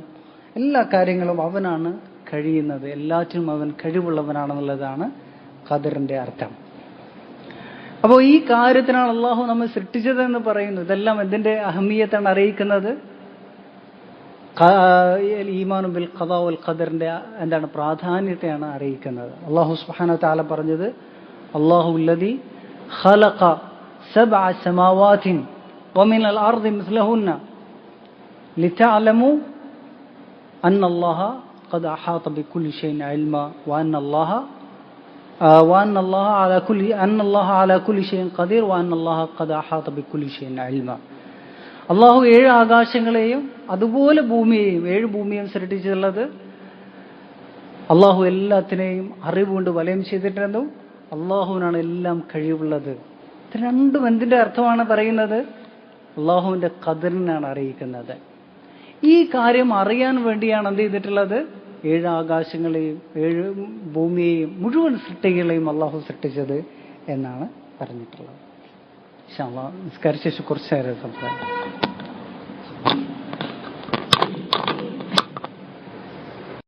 എല്ലാ കാര്യങ്ങളും അവനാണ് കഴിയുന്നത്, എല്ലാറ്റിനും അവൻ കഴിവുള്ളവനാണെന്നുള്ളതാണ് ഖദറിന്റെ അർത്ഥം. അപ്പോൾ ഈ കാര്യത്തിനാണ് അള്ളാഹു നമ്മെ സൃഷ്ടിച്ചതെന്ന് പറയുന്നു. ഇതെല്ലാം എന്തിന്റെ അഹമിയത്താണ് അറിയിക്കുന്നത്? ഈമാനു ബിൽ ഖദാ വൽ ഖദറിന്റെ പ്രാധാന്യത്തെയാണ് അറിയിക്കുന്നത്. അള്ളാഹു സുബ്ഹാനഹു വ തആല പറഞ്ഞത് അല്ലാഹു അല്ലദീ ഖലഖ സബ്അ സമാവാതിൻ വമിനൽ അർദി മിസ്ലഹുന്ന ലിതഅലമു അന്നല്ലാഹ ഖദ് അഹാത ബികുല്ലി ഷൈഇൻ ഇൽമാ വഅന്നല്ലാഹ അലാ കുല്ലി ഷൈഇൻ ഖദീർ വഅന്നല്ലാഹ ഖദ് അഹാത ബികുല്ലി ഷൈഇൻ ഇൽമാ. അള്ളാഹു 7 ആകാശങ്ങളെയും അതുപോലെ ഭൂമിയെയും 7 ഭൂമിയെയും സൃഷ്ടിച്ചിട്ടുള്ളത് അള്ളാഹു എല്ലാത്തിനെയും അറിവുകൊണ്ട് വലയം ചെയ്തിട്ടുണ്ടെന്നും അള്ളാഹുവിനാണ് എല്ലാം കഴിവുള്ളത് ഇത് രണ്ടും എന്തിന്റെ അർത്ഥമാണ് പറയുന്നത്? അള്ളാഹുവിന്റെ ഖദറിനാണ് അറിയിക്കുന്നത്. ഈ കാര്യം അറിയാൻ വേണ്ടിയാണ് എന്ത് ചെയ്തിട്ടുള്ളത്? 7 ആകാശങ്ങളെയും 7 ഭൂമിയെയും മുഴുവൻ സൃഷ്ടികളെയും അള്ളാഹു സൃഷ്ടിച്ചത് എന്നാണ് പറഞ്ഞിട്ടുള്ളത്. ഇൻഷാ അല്ലാഹ് നിസ്കരിച്ച ശേഷം കുറച്ച് നേരം സംസാരിക്കും.